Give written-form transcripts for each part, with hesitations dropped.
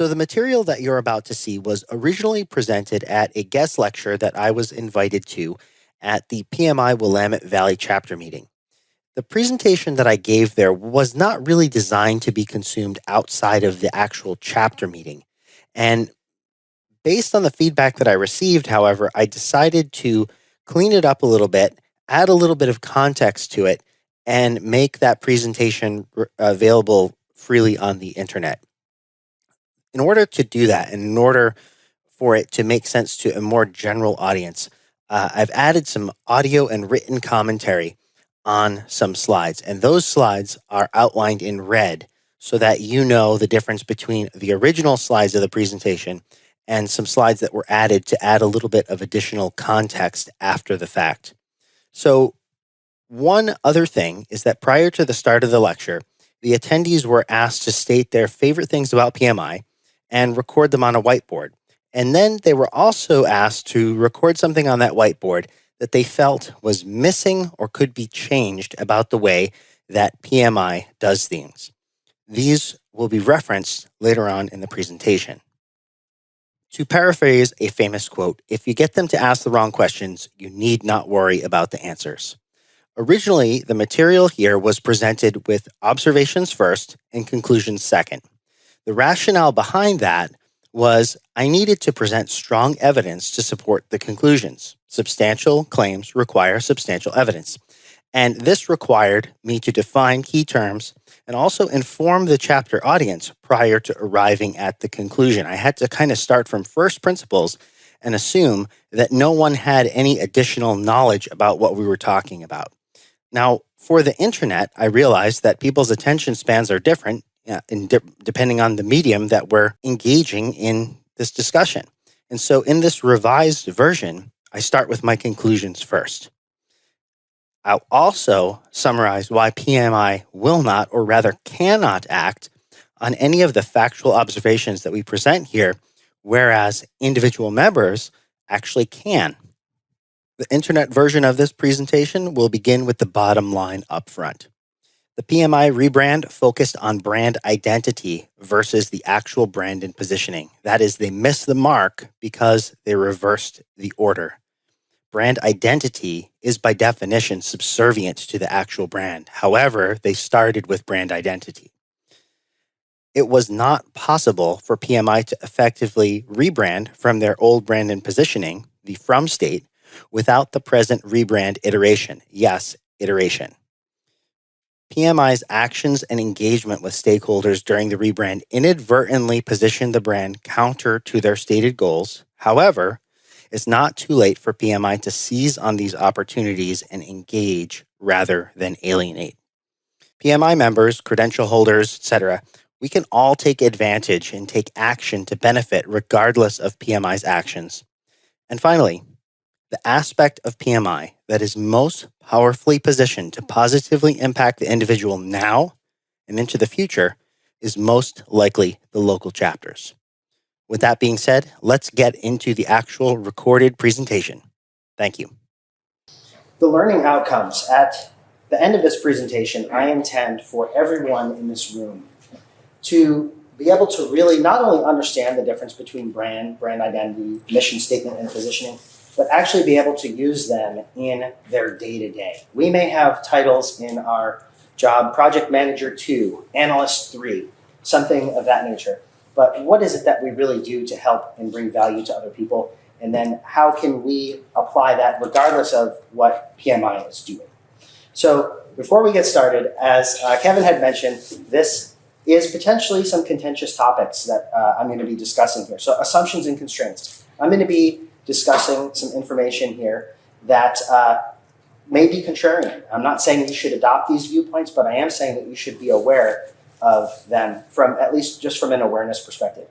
So the material that you're about to see was originally presented at a guest lecture that I was invited to at the PMI Willamette Valley chapter meeting. The presentation that I gave there was not really designed to be consumed outside of the actual chapter meeting. And based on the feedback that I received, however, I decided to clean it up a little bit, add a little bit of context to it, and make that presentation available freely on the internet. In order to do that, and in order for it to make sense to a more general audience, I've added some audio and written commentary on some slides. And those slides are outlined in red so that you know the difference between the original slides of the presentation and some slides that were added to add a little bit of additional context after the fact. So one other thing is that prior to the start of the lecture, the attendees were asked to state their favorite things about PMI and record them on a whiteboard. And then they were also asked to record something on that whiteboard that they felt was missing or could be changed about the way that PMI does things. These will be referenced later on in the presentation. To paraphrase a famous quote, if you get them to ask the wrong questions, you need not worry about the answers. Originally, the material here was presented with observations first and conclusions second. The rationale behind that was I needed to present strong evidence to support the conclusions. Substantial claims require substantial evidence. And this required me to define key terms and also inform the chapter audience prior to arriving at the conclusion. I had to kind of start from first principles and assume that no one had any additional knowledge about what we were talking about. Now, for the internet, I realized that people's attention spans are different depending on the medium that we're engaging in this discussion. And so in this revised version, I start with my conclusions first. I'll also summarize why PMI will not, or rather cannot, act on any of the factual observations that we present here, whereas individual members actually can. The internet version of this presentation will begin with the bottom line up front. The PMI rebrand focused on brand identity versus the actual brand and positioning. That is, they missed the mark because they reversed the order. Brand identity is by definition subservient to the actual brand. However, they started with brand identity. It was not possible for PMI to effectively rebrand from their old brand and positioning, the from state, without the present rebrand iteration. Yes, iteration. PMI's actions and engagement with stakeholders during the rebrand inadvertently positioned the brand counter to their stated goals. However, it's not too late for PMI to seize on these opportunities and engage rather than alienate. PMI members, credential holders, etc., we can all take advantage and take action to benefit regardless of PMI's actions. And finally, the aspect of PMI that is most powerfully positioned to positively impact the individual now and into the future is most likely the local chapters. With that being said, let's get into the actual recorded presentation. Thank you. The learning outcomes. At the end of this presentation, I intend for everyone in this room to be able to really not only understand the difference between brand identity, mission statement, and positioning, but actually be able to use them in their day-to-day. We may have titles in our job, Project Manager 2, Analyst 3, something of that nature. But what is it that we really do to help and bring value to other people? And then how can we apply that regardless of what PMI is doing? So before we get started, as Kevin had mentioned, this is potentially some contentious topics that I'm going to be discussing here. So assumptions and constraints. I'm going to be discussing some information here that may be contrarian. I'm not saying you should adopt these viewpoints, but I am saying that you should be aware of them from at least just from an awareness perspective.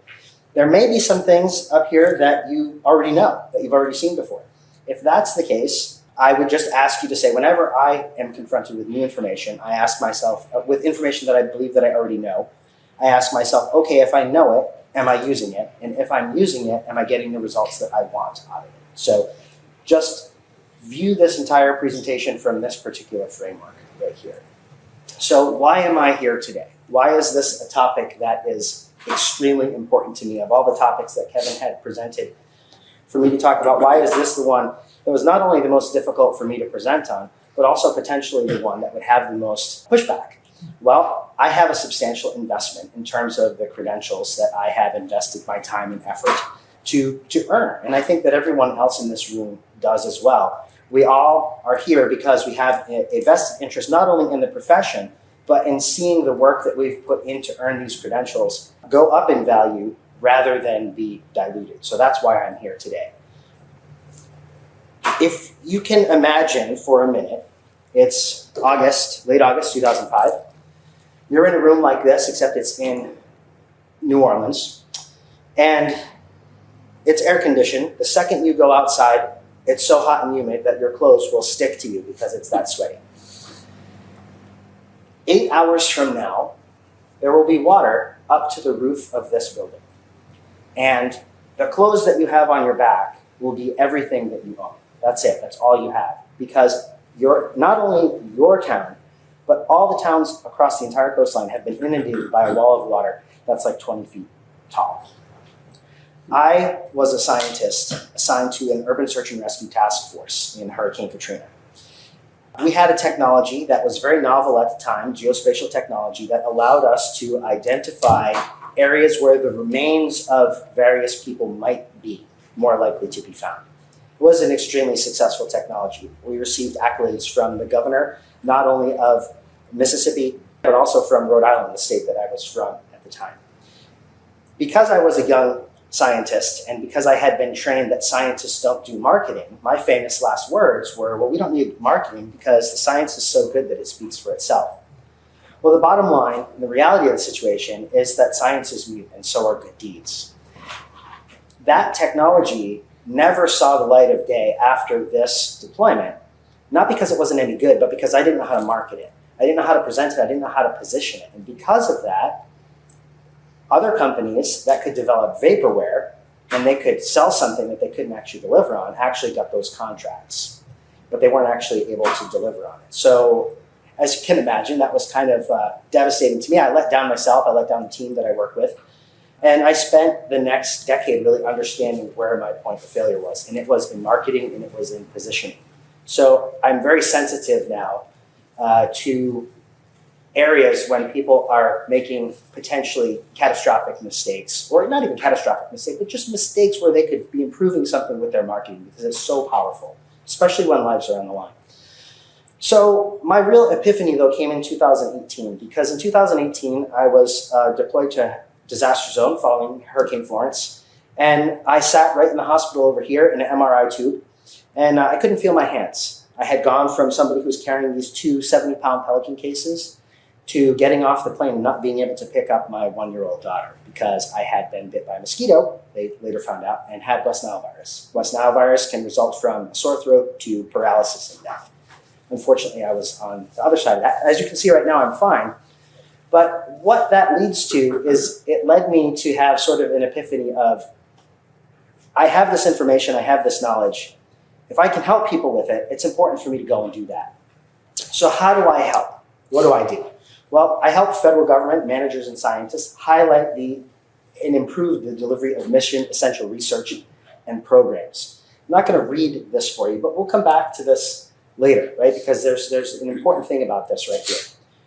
There may be some things up here that you already know, that you've already seen before. If that's the case, I would just ask you to say, whenever I am confronted with new information, I ask myself, with information that I believe that I already know, I ask myself, okay, if I know it, am I using it? And if I'm using it, am I getting the results that I want out of it? So just view this entire presentation from this particular framework right here. So why am I here today? Why is this a topic that is extremely important to me. Of all the topics that Kevin had presented, for me to talk about why is this the one that was not only the most difficult for me to present on, but also potentially the one that would have the most pushback. Well, I have a substantial investment in terms of the credentials that I have invested my time and effort to earn. And I think that everyone else in this room does as well. We all are here because we have a vested interest not only in the profession, but in seeing the work that we've put in to earn these credentials go up in value rather than be diluted. So that's why I'm here today. If you can imagine for a minute, it's late August 2005. You're in a room like this, except it's in New Orleans, and it's air conditioned. The second you go outside, it's so hot and humid that your clothes will stick to you because it's that sweaty. 8 hours from now, there will be water up to the roof of this building. And the clothes that you have on your back will be everything that you own. That's it. That's all you have. Because not only your town, but all the towns across the entire coastline have been inundated by a wall of water that's like 20 feet tall. I was a scientist assigned to an urban search and rescue task force in Hurricane Katrina. We had a technology that was very novel at the time, geospatial technology, that allowed us to identify areas where the remains of various people might be more likely to be found. It was an extremely successful technology. We received accolades from the governor, not only of Mississippi, but also from Rhode Island, the state that I was from at the time. Because I was a young scientist and because I had been trained that scientists don't do marketing, my famous last words were, well, we don't need marketing because the science is so good that it speaks for itself. Well, the bottom line, and the reality of the situation, is that science is mute and so are good deeds. That technology never saw the light of day after this deployment, not because it wasn't any good, but because I didn't know how to market it. I didn't know how to present it. I didn't know how to position it. And because of that, other companies that could develop vaporware and they could sell something that they couldn't actually deliver on actually got those contracts, but they weren't actually able to deliver on it. So as you can imagine, that was kind of devastating to me. I let down myself. I let down the team that I work with. And I spent the next decade really understanding where my point of failure was. And it was in marketing and it was in positioning. So I'm very sensitive now to areas when people are making potentially catastrophic mistakes, or not even catastrophic mistakes, but just mistakes where they could be improving something with their marketing because it's so powerful, especially when lives are on the line. So my real epiphany, though, came in 2018, because in 2018, I was deployed to a disaster zone following Hurricane Florence, and I sat right in the hospital over here in an MRI tube, and I couldn't feel my hands. I had gone from somebody who was carrying these two 70-pound Pelican cases to getting off the plane and not being able to pick up my 1-year-old daughter because I had been bit by a mosquito, they later found out, and had West Nile virus. West Nile virus can result from a sore throat to paralysis and death. Unfortunately, I was on the other side of that. As you can see right now, I'm fine. But what that leads to is it led me to have sort of an epiphany of, I have this information, I have this knowledge. If I can help people with it, it's important for me to go and do that. So how do I help? What do I do? Well, I help federal government managers and scientists highlight and improve the delivery of mission essential research and programs. I'm not going to read this for you, but we'll come back to this later, right? Because there's an important thing about this right here.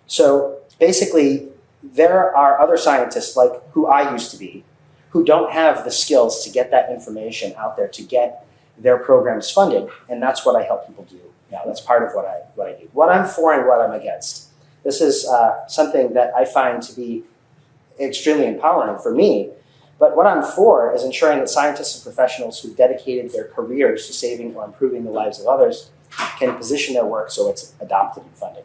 So basically, there are other scientists like who I used to be who don't have the skills to get that information out there to get their programs funded, and that's what I help people do. Now, that's part of what I do. What I'm for and what I'm against. This is something that I find to be extremely empowering for me. But what I'm for is ensuring that scientists and professionals who've dedicated their careers to saving or improving the lives of others can position their work so it's adopted and funded.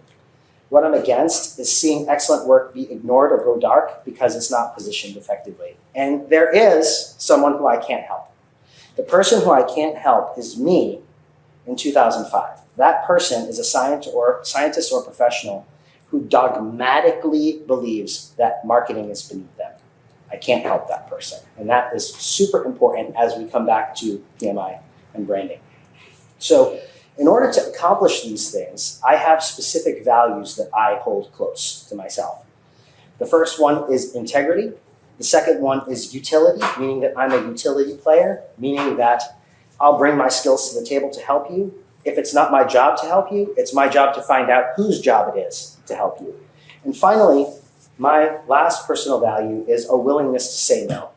What I'm against is seeing excellent work be ignored or go dark because it's not positioned effectively. And there is someone who I can't help. The person who I can't help is me in 2005. That person is a scientist or professional who dogmatically believes that marketing is beneath them. I can't help that person. And that is super important as we come back to PMI and branding. So in order to accomplish these things, I have specific values that I hold close to myself. The first one is integrity. The second one is utility, meaning that I'm a utility player, meaning that I'll bring my skills to the table to help you. If it's not my job to help you, it's my job to find out whose job it is to help you. And finally, my last personal value is a willingness to say no.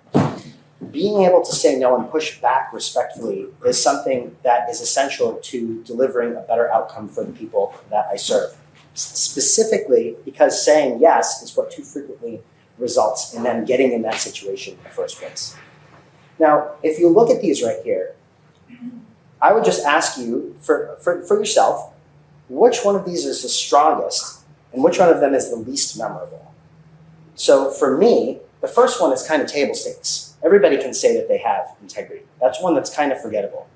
Being able to say no and push back respectfully is something that is essential to delivering a better outcome for the people that I serve. Specifically because saying yes is what too frequently results in them getting in that situation in the first place. Now, if you look at these right here, I would just ask you for yourself, which one of these is the strongest and which one of them is the least memorable? So for me, the first one is kind of table stakes. Everybody can say that they have integrity. That's one that's kind of forgettable.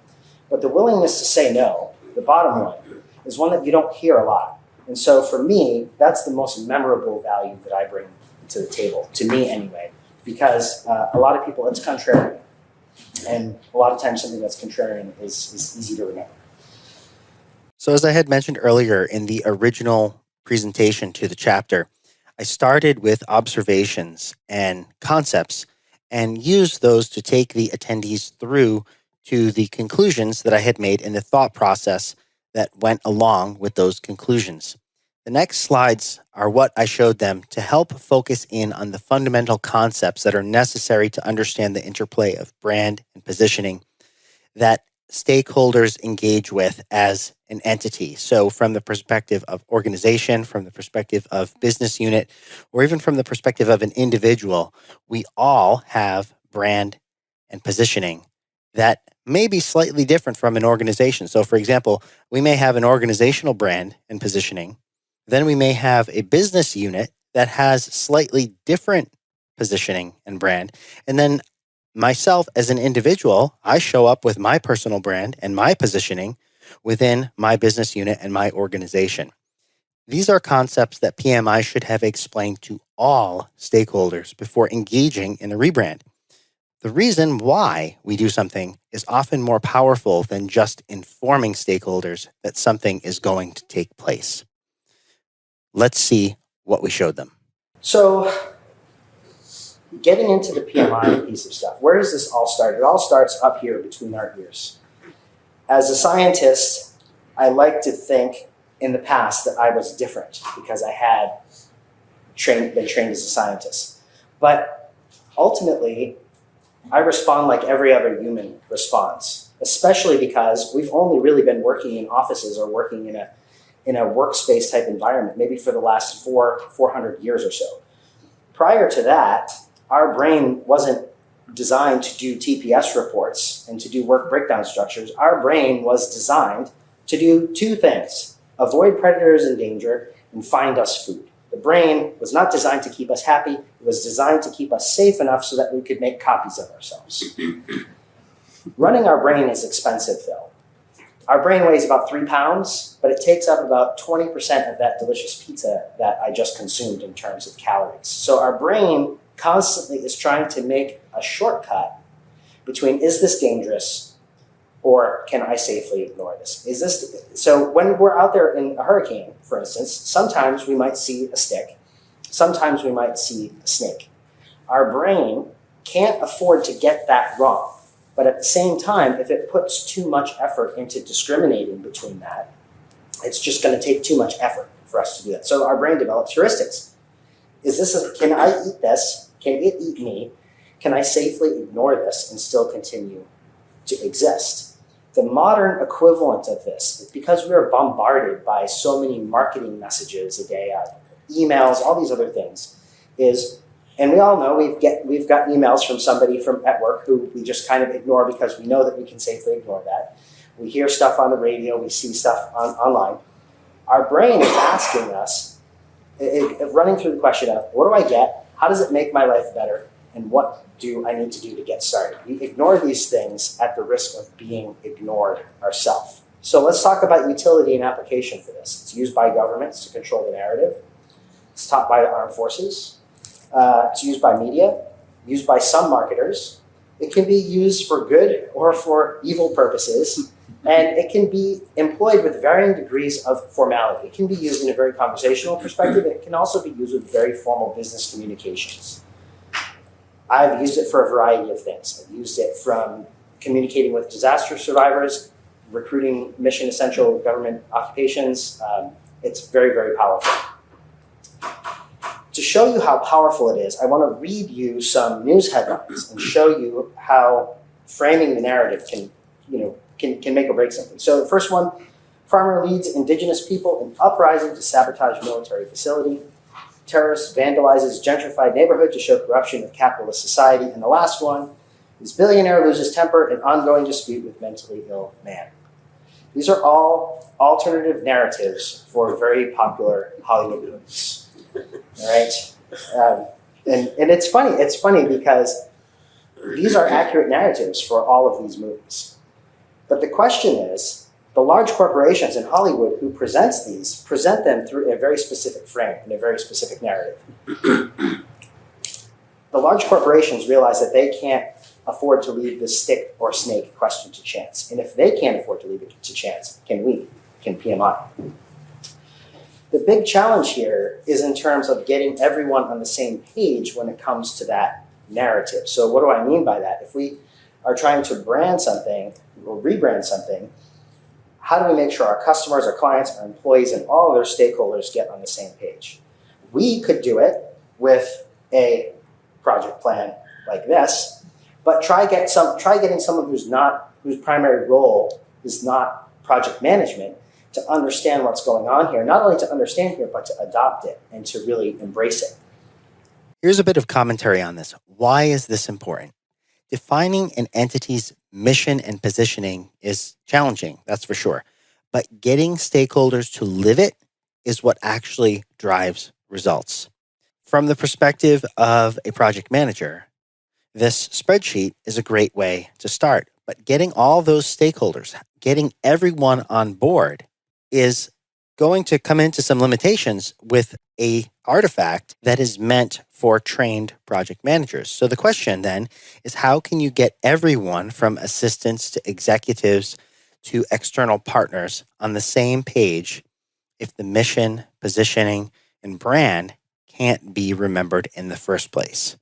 But the willingness to say no, the bottom one, is one that you don't hear a lot. And so for me, that's the most memorable value that I bring to the table, to me anyway, because a lot of people, it's contrarian. And a lot of times something that's contrarian is easy to remember. So as I had mentioned earlier in the original presentation to the chapter, I started with observations and concepts and used those to take the attendees through to the conclusions that I had made in the thought process that went along with those conclusions. The next slides are what I showed them to help focus in on the fundamental concepts that are necessary to understand the interplay of brand and positioning that stakeholders engage with as an entity. So from the perspective of organization, from the perspective of business unit, or even from the perspective of an individual, we all have brand and positioning that may be slightly different from an organization. So for example, we may have an organizational brand and positioning. Then we may have a business unit that has slightly different positioning and brand. And then myself as an individual, I show up with my personal brand and my positioning within my business unit and my organization. These are concepts that PMI should have explained to all stakeholders before engaging in a rebrand. The reason why we do something is often more powerful than just informing stakeholders that something is going to take place. Let's see what we showed them. So getting into the PMI piece of stuff, where does this all start? It all starts up here between our ears. As a scientist, I like to think in the past that I was different because I had been trained as a scientist. But ultimately, I respond like every other human responds, especially because we've only really been working in offices or working in a workspace type environment, maybe for the last 400 years or so. Prior to that, our brain wasn't designed to do TPS reports and to do work breakdown structures. Our brain was designed to do two things: avoid predators and danger and find us food. The brain was not designed to keep us happy. It was designed to keep us safe enough so that we could make copies of ourselves. Running our brain is expensive, though. Our brain weighs about 3 pounds, but it takes up about 20% of that delicious pizza that I just consumed in terms of calories. So our brain constantly is trying to make a shortcut between, is this dangerous or can I safely ignore this? So when we're out there in a hurricane, for instance, sometimes we might see a stick, sometimes we might see a snake. Our brain can't afford to get that wrong. But at the same time, if it puts too much effort into discriminating between that, it's just going to take too much effort for us to do that. So our brain develops heuristics. Can I eat this? Can it eat me? Can I safely ignore this and still continue to exist? The modern equivalent of this, because we are bombarded by so many marketing messages a day, emails, all these other things, is, and we all know we've got emails from somebody at work who we just kind of ignore because we know that we can safely ignore that. We hear stuff on the radio, we see stuff online. Our brain is asking us, running through the question of, what do I get? How does it make my life better? And what do I need to do to get started? We ignore these things at the risk of being ignored ourselves. So let's talk about utility and application for this. It's used by governments to control the narrative. It's taught by the armed forces. It's used by media, used by some marketers. It can be used for good or for evil purposes. And it can be employed with varying degrees of formality. It can be used in a very conversational perspective, and it can also be used with very formal business communications. I've used it for a variety of things. I've used it from communicating with disaster survivors, recruiting mission essential government occupations. It's very, very powerful. To show you how powerful it is, I want to read you some news headlines and show you how framing the narrative can make or break something. So the first one, farmer leads indigenous people in uprising to sabotage military facility. Terrorist vandalizes gentrified neighborhood to show corruption of capitalist society. And the last one is billionaire loses temper in ongoing dispute with mentally ill man. These are all alternative narratives for very popular Hollywood movies. All right, and it's funny. It's funny because these are accurate narratives for all of these movies. But the question is, the large corporations in Hollywood who present them through a very specific frame and a very specific narrative. The large corporations realize that they can't afford to leave the stick or snake question to chance. And if they can't afford to leave it to chance, can we? Can PMI? The big challenge here is in terms of getting everyone on the same page when it comes to that narrative. So what do I mean by that? If we are trying to brand something or rebrand something, how do we make sure our customers, our clients, our employees, and all of their stakeholders get on the same page? We could do it with a project plan like this, but try getting someone whose primary role is not project management to understand what's going on here, not only to understand here, but to adopt it and to really embrace it. Here's a bit of commentary on this. Why is this important? Defining an entity's mission and positioning is challenging, that's for sure. But getting stakeholders to live it is what actually drives results. From the perspective of a project manager, this spreadsheet is a great way to start. But getting all those stakeholders, getting everyone on board is going to come into some limitations with a artifact that is meant for trained project managers. So the question then is, how can you get everyone from assistants to executives to external partners on the same page if the mission, positioning, and brand can't be remembered in the first place?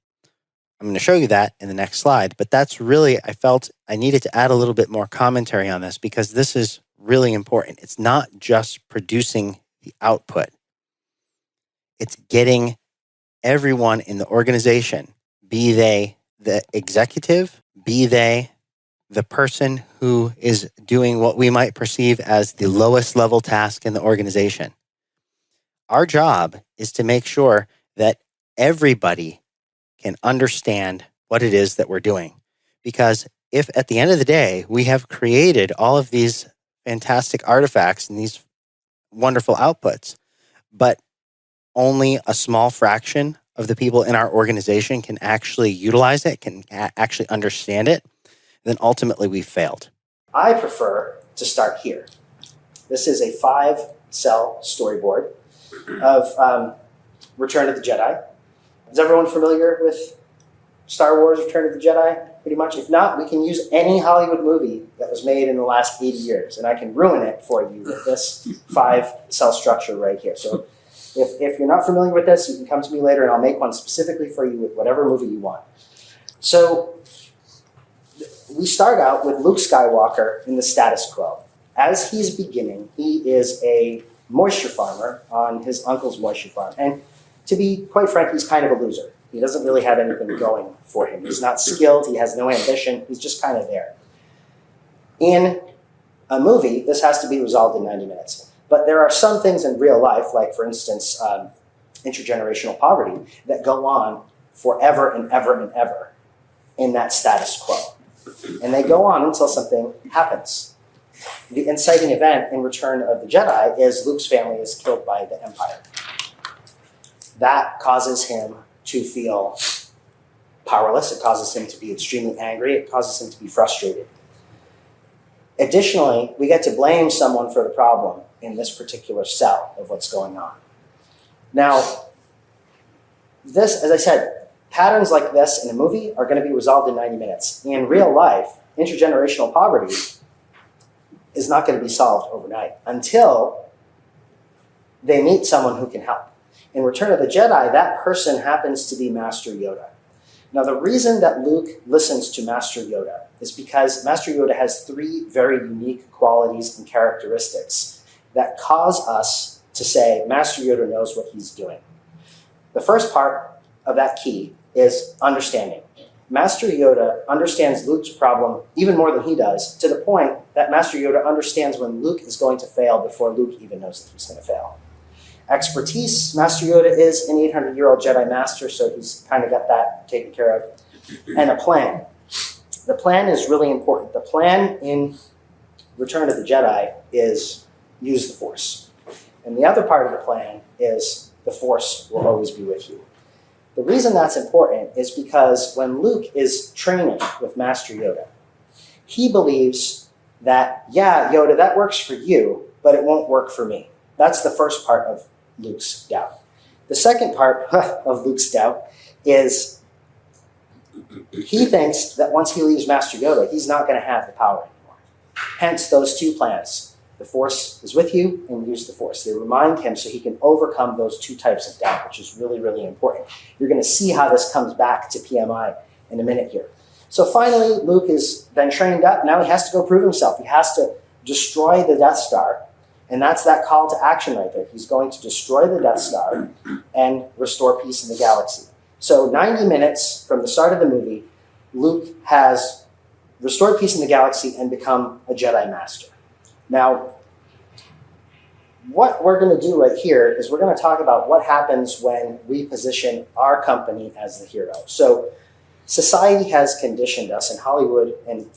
I'm going to show you that in the next slide, but that's really, I felt I needed to add a little bit more commentary on this because this is really important. It's not just producing the output. It's getting everyone in the organization, be they the executive, be they the person who is doing what we might perceive as the lowest level task in the organization. Our job is to make sure that everybody can understand what it is that we're doing. Because if at the end of the day, we have created all of these fantastic artifacts and these wonderful outputs, but only a small fraction of the people in our organization can actually utilize it, can actually understand it, then ultimately we failed. I prefer to start here. This is a 5-cell storyboard of Return of the Jedi. Is everyone familiar with Star Wars Return of the Jedi? Pretty much. If not, we can use any Hollywood movie that was made in the last 80 years, and I can ruin it for you with this 5-cell structure right here. So if you're not familiar with this, you can come to me later and I'll make one specifically for you with whatever movie you want. So we start out with Luke Skywalker in the status quo. As he's beginning, he is a moisture farmer on his uncle's moisture farm. And to be quite frank, he's kind of a loser. He doesn't really have anything going for him. He's not skilled. He has no ambition. He's just kind of there. In a movie, this has to be resolved in 90 minutes. But there are some things in real life, like, for instance, intergenerational poverty, that go on forever and ever and ever in that status quo. And they go on until something happens. The inciting event in Return of the Jedi is Luke's family is killed by the Empire. That causes him to feel powerless. It causes him to be extremely angry. It causes him to be frustrated. Additionally, we get to blame someone for the problem in this particular cell of what's going on. Now, this, as I said, patterns like this in a movie are going to be resolved in 90 minutes. In real life, intergenerational poverty is not going to be solved overnight until they meet someone who can help. In Return of the Jedi, that person happens to be Master Yoda. Now, the reason that Luke listens to Master Yoda is because Master Yoda has 3 very unique qualities and characteristics that cause us to say Master Yoda knows what he's doing. The first part of that key is understanding. Master Yoda understands Luke's problem even more than he does, to the point that Master Yoda understands when Luke is going to fail before Luke even knows that he's going to fail. Expertise, Master Yoda is an 800-year-old Jedi Master, so he's kind of got that taken care of. And a plan. The plan is really important. The plan in Return of the Jedi is use the Force. And the other part of the plan is the Force will always be with you. The reason that's important is because when Luke is training with Master Yoda, he believes that, yeah, Yoda, that works for you, but it won't work for me. That's the first part of Luke's doubt. The second part of Luke's doubt is he thinks that once he leaves Master Yoda, he's not going to have the power anymore. Hence those 2 plans. The Force is with you, and use the Force. They remind him so he can overcome those 2 types of doubt, which is really, really important. You're going to see how this comes back to PMI in a minute here. So finally, Luke has been trained up. Now he has to go prove himself. He has to destroy the Death Star. And that's that call to action right there. He's going to destroy the Death Star and restore peace in the galaxy. So 90 minutes from the start of the movie, Luke has restored peace in the galaxy and become a Jedi Master. Now, what we're going to do right here is we're going to talk about what happens when we position our company as the hero. So society has conditioned us, in Hollywood and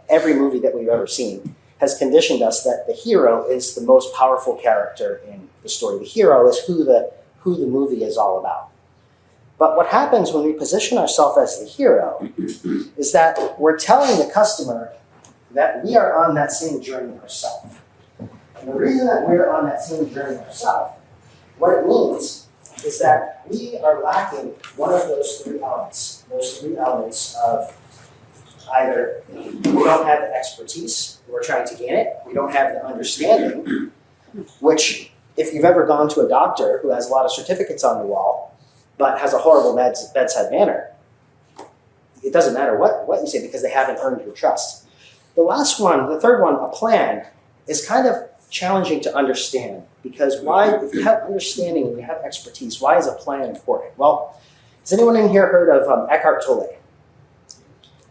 every movie that we've ever seen has conditioned us that the hero is the most powerful character in the story. The hero is who the movie is all about. But what happens when we position ourselves as the hero is that we're telling the customer that we are on that same journey ourselves. And the reason that we're on that same journey ourselves, what it means is that we are lacking one of those 3 elements. Those 3 elements of either we don't have the expertise, we're trying to gain it, we don't have the understanding, which if you've ever gone to a doctor who has a lot of certificates on the wall, but has a horrible bedside manner, it doesn't matter what you say because they haven't earned your trust. The last one, the third one, a plan, is kind of challenging to understand because if you have understanding and you have expertise, why is a plan important? Well, has anyone in here heard of Eckhart Tolle?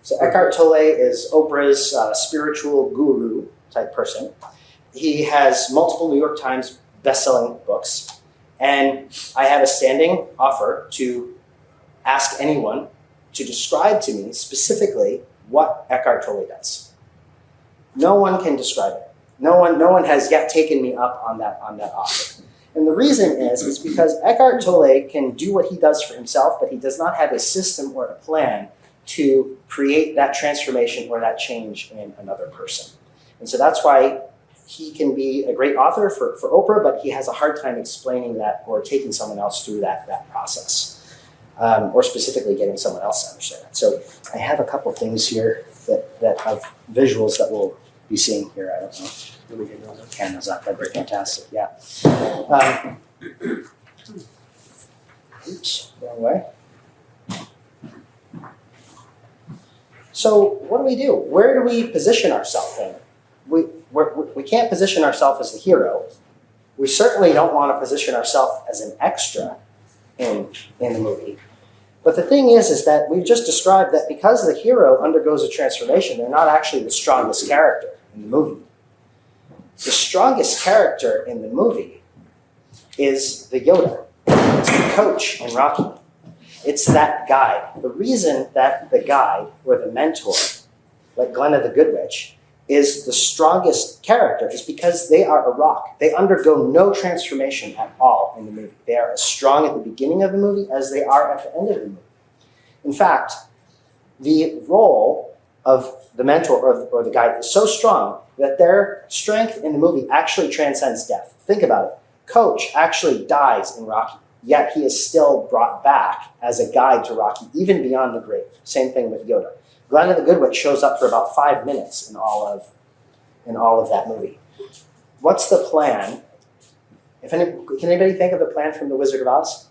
So Eckhart Tolle is Oprah's spiritual guru type person. He has multiple New York Times best-selling books, and I have a standing offer to ask anyone to describe to me specifically what Eckhart Tolle does. No one can describe it. No one has yet taken me up on that offer. And the reason is because Eckhart Tolle can do what he does for himself, but he does not have a system or a plan to create that transformation or that change in another person. And so that's why he can be a great author for Oprah, but he has a hard time explaining that or taking someone else through that process, or specifically getting someone else to understand it. So I have a couple things here that have visuals that we'll be seeing here. I don't know if we can roll the cameras up. That'd be fantastic. Yeah. Oops, wrong way. So what do we do? Where do we position ourselves in? We can't position ourselves as the hero. We certainly don't want to position ourselves as an extra in the movie. But the thing is that we've just described that because the hero undergoes a transformation, they're not actually the strongest character in the movie. The strongest character in the movie is the Yoda. It's the coach in Rocky. It's that guide. The reason that the guide or the mentor, like Glenna the Good Witch, is the strongest character is because they are a rock. They undergo no transformation at all in the movie. They are as strong at the beginning of the movie as they are at the end of the movie. In fact, the role of the mentor or the guide is so strong that their strength in the movie actually transcends death. Think about it. Coach actually dies in Rocky, yet he is still brought back as a guide to Rocky, even beyond the grave. Same thing with Yoda. Glenna the Good Witch shows up for about 5 minutes in all of that movie. What's the plan? Can anybody think of the plan from The Wizard of Oz?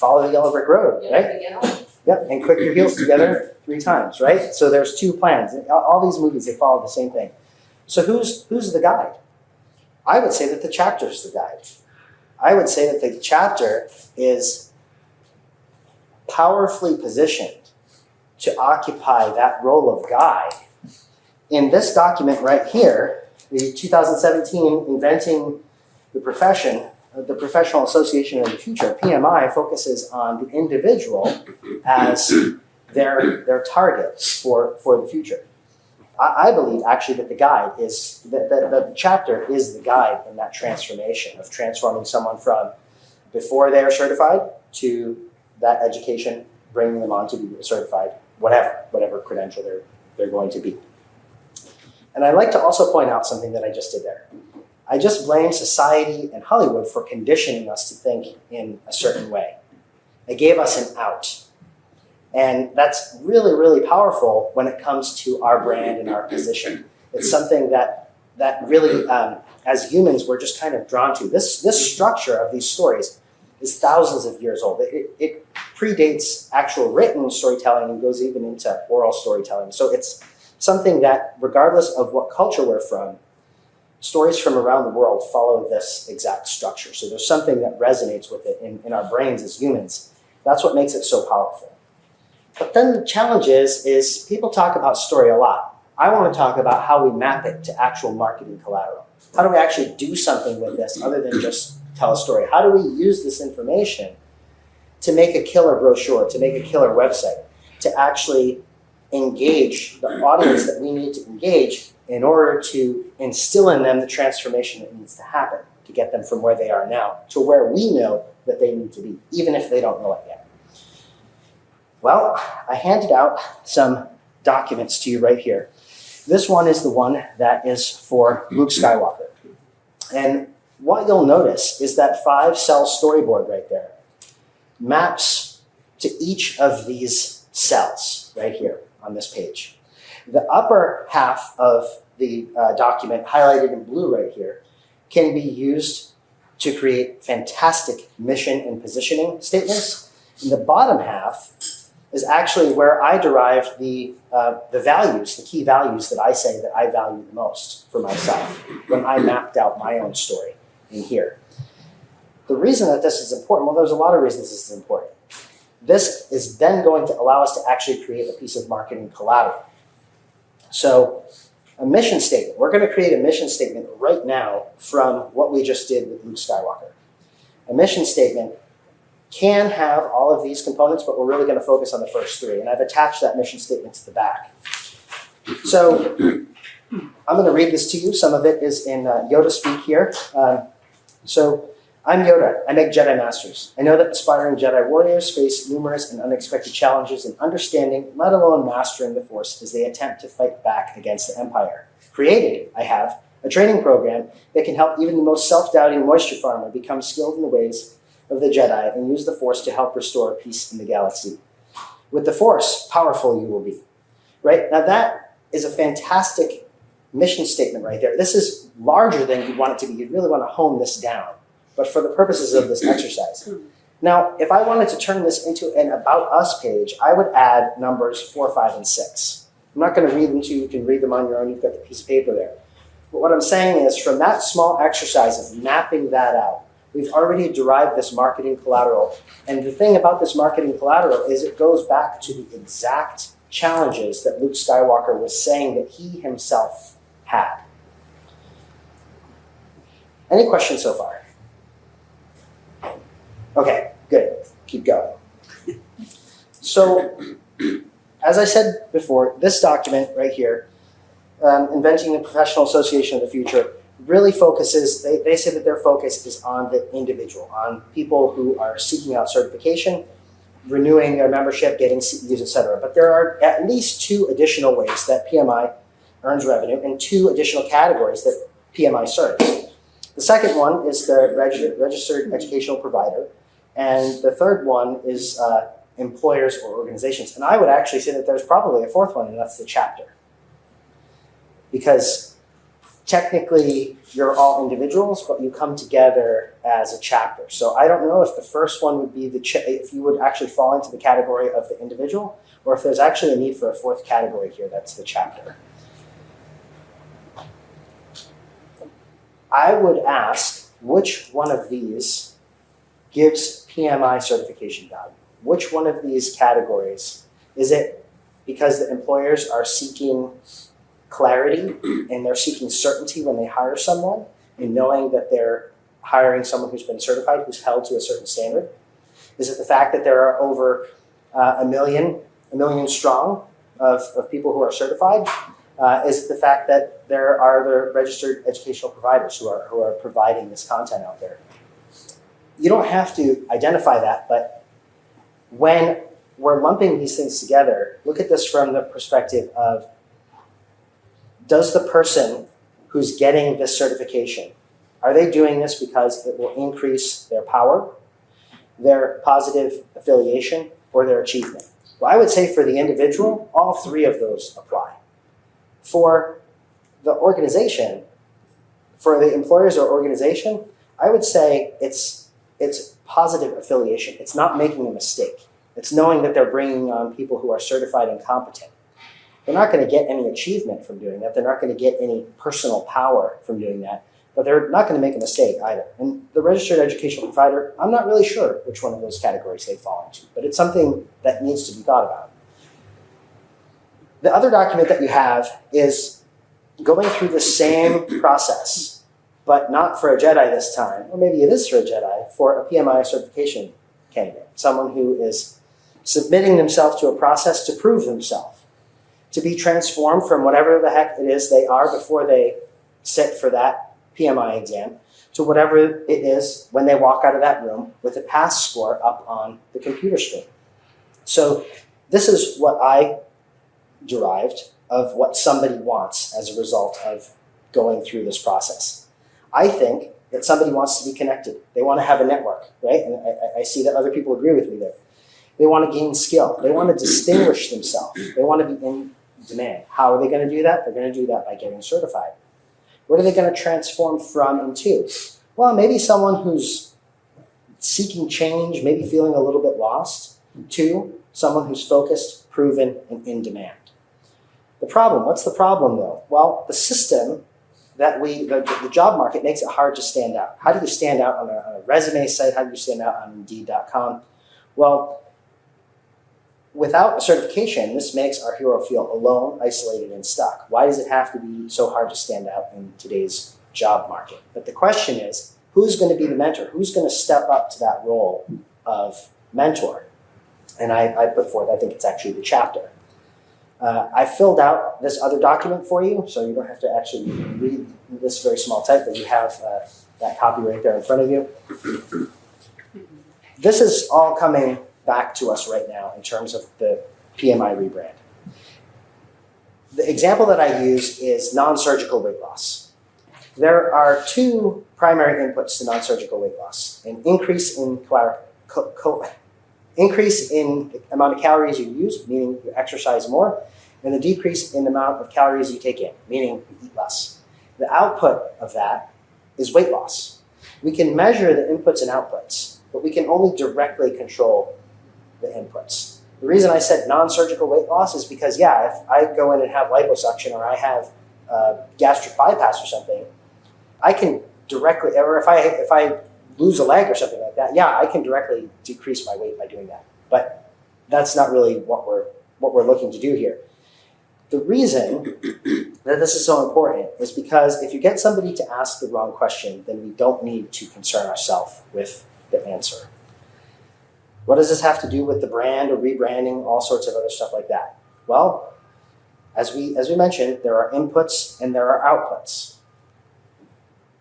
follow the yellow brick road, right? Yep, and click your heels together 3 times, right? So there's 2 plans. All these movies, they follow the same thing. So who's the guide? I would say that the chapter is the guide. I would say that the chapter is powerfully positioned to occupy that role of guide. In this document right here, the 2017 Inventing the Profession, the Professional Association of the Future, PMI, focuses on the individual as their target for the future. I believe actually that the guide is, that the chapter is the guide in that transformation of transforming someone from before they are certified to that education, bringing them on to be certified, whatever credential they're going to be. And I'd like to also point out something that I just did there. I just blame society and Hollywood for conditioning us to think in a certain way. They gave us an out. And that's really, really powerful when it comes to our brand and our position. It's something that really, as humans, we're just kind of drawn to. This structure of these stories is thousands of years old. It predates actual written storytelling and goes even into oral storytelling. So it's something that, regardless of what culture we're from, stories from around the world follow this exact structure. So there's something that resonates with it in our brains as humans. That's what makes it so powerful. But then the challenge is people talk about story a lot. I want to talk about how we map it to actual marketing collateral. How do we actually do something with this other than just tell a story? How do we use this information to make a killer brochure, to make a killer website, to actually engage the audience that we need to engage in order to instill in them the transformation that needs to happen to get them from where they are now to where we know that they need to be, even if they don't know it yet. Well, I handed out some documents to you right here. This one is the one that is for Luke Skywalker. And what you'll notice is that 5-cell storyboard right there maps to each of these cells right here on this page. The upper half of the document, highlighted in blue right here, can be used to create fantastic mission and positioning statements. And the bottom half is actually where I derived the values, the key values that I say that I value the most for myself when I mapped out my own story in here. The reason that this is important, well, there's a lot of reasons this is important. This is then going to allow us to actually create a piece of marketing collateral. So a mission statement, we're going to create a mission statement right now from what we just did with Luke Skywalker. A mission statement can have all of these components, but we're really going to focus on the first 3. And I've attached that mission statement to the back. So I'm going to read this to you. Some of it is in Yoda speak here. So I'm Yoda. I make Jedi Masters. I know that aspiring Jedi warriors face numerous and unexpected challenges in understanding, let alone mastering the Force as they attempt to fight back against the Empire. Created, I have, a training program that can help even the most self-doubting moisture farmer become skilled in the ways of the Jedi and use the Force to help restore peace in the galaxy. With the Force, powerful you will be. Right? Now that is a fantastic mission statement right there. This is larger than you want it to be. You'd really want to hone this down, but for the purposes of this exercise. Now, if I wanted to turn this into an About Us page, I would add numbers 4, 5, and 6. I'm not going to read them to you. You can read them on your own. You've got the piece of paper there. But what I'm saying is from that small exercise of mapping that out, we've already derived this marketing collateral. And the thing about this marketing collateral is it goes back to the exact challenges that Luke Skywalker was saying that he himself had. Any questions so far? Okay, good. Keep going. So, as I said before, this document right here, Inventing the Professional Association of the Future, really focuses, they say that their focus is on the individual, on people who are seeking out certification, renewing their membership, getting CEUs, etc. But there are at least 2 additional ways that PMI earns revenue and 2 additional categories that PMI serves. The second one is the registered educational provider, and the third one is employers or organizations. And I would actually say that there's probably a 4th one, and that's the chapter. Because technically you're all individuals, but you come together as a chapter. So I don't know if the first one would be if you would actually fall into the category of the individual, or if there's actually a need for a fourth category here, that's the chapter. I would ask which one of these gives PMI certification value? Which one of these categories? Is it because the employers are seeking clarity and they're seeking certainty when they hire someone and knowing that they're hiring someone who's been certified, who's held to a certain standard? Is it the fact that there are over a million strong of people who are certified? Is it the fact that there are the registered educational providers who are providing this content out there? You don't have to identify that, but when we're lumping these things together, look at this from the perspective of, does the person who's getting this certification, are they doing this because it will increase their power, their positive affiliation, or their achievement? Well, I would say for the individual, all three of those apply. For the organization, for the employers or organization, I would say it's positive affiliation. It's not making a mistake. It's knowing that they're bringing on people who are certified and competent. They're not going to get any achievement from doing that. They're not going to get any personal power from doing that, but they're not going to make a mistake either. And the registered educational provider, I'm not really sure which one of those categories they fall into, but it's something that needs to be thought about. The other document that you have is going through the same process, but not for a Jedi this time, or maybe it is for a Jedi, for a PMI certification candidate, someone who is submitting themselves to a process to prove themselves, to be transformed from whatever the heck it is they are before they sit for that PMI exam, to whatever it is when they walk out of that room with a pass score up on the computer screen. So this is what I derived of what somebody wants as a result of going through this process. I think that somebody wants to be connected. They want to have a network, right? And I see that other people agree with me there. They want to gain skill. They want to distinguish themselves. They want to be in demand. How are they going to do that? They're going to do that by getting certified. What are they going to transform from and to? Well, maybe someone who's seeking change, maybe feeling a little bit lost, to someone who's focused, proven, and in demand. The problem, what's the problem though? Well, the system that the job market makes it hard to stand out. How do you stand out on a resume site? How do you stand out on Indeed.com? Well, without a certification, this makes our hero feel alone, isolated, and stuck. Why does it have to be so hard to stand out in today's job market? But the question is, who's going to be the mentor? Who's going to step up to that role of mentor? And I put forth, I think it's actually the chapter. I filled out this other document for you, so you don't have to actually read this very small type, but you have that copy right there in front of you. This is all coming back to us right now in terms of the PMI rebrand. The example that I use is non-surgical weight loss. There are two primary inputs to non-surgical weight loss: an increase in increase in the amount of calories you use, meaning you exercise more, and the decrease in the amount of calories you take in, meaning you eat less. The output of that is weight loss. We can measure the inputs and outputs, but we can only directly control the inputs. The reason I said non-surgical weight loss is because, yeah, if I go in and have liposuction or I have gastric bypass or something, I can directly, or if I lose a leg or something like that, yeah, I can directly decrease my weight by doing that. But that's not really what we're looking to do here. The reason that this is so important is because if you get somebody to ask the wrong question, then we don't need to concern ourselves with the answer. What does this have to do with the brand or rebranding, all sorts of other stuff like that? Well, as we mentioned, there are inputs and there are outputs.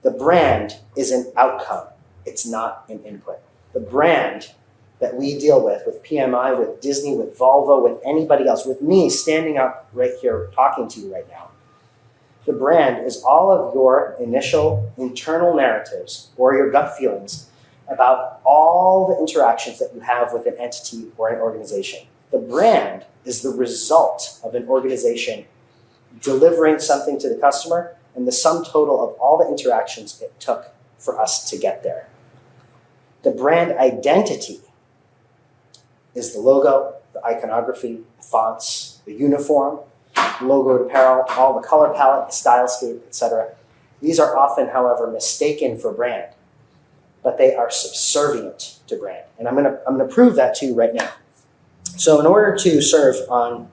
The brand is an outcome. It's not an input. The brand that we deal with PMI, with Disney, with Volvo, with anybody else, with me standing up right here talking to you right now, the brand is all of your initial internal narratives or your gut feelings about all the interactions that you have with an entity or an organization. The brand is the result of an organization delivering something to the customer and the sum total of all the interactions it took for us to get there. The brand identity is the logo, the iconography, the fonts, the uniform, logoed apparel, all the color palette, the stylescape, etc. These are often, however, mistaken for brand, but they are subservient to brand. And I'm gonna prove that to you right now. So in order to serve on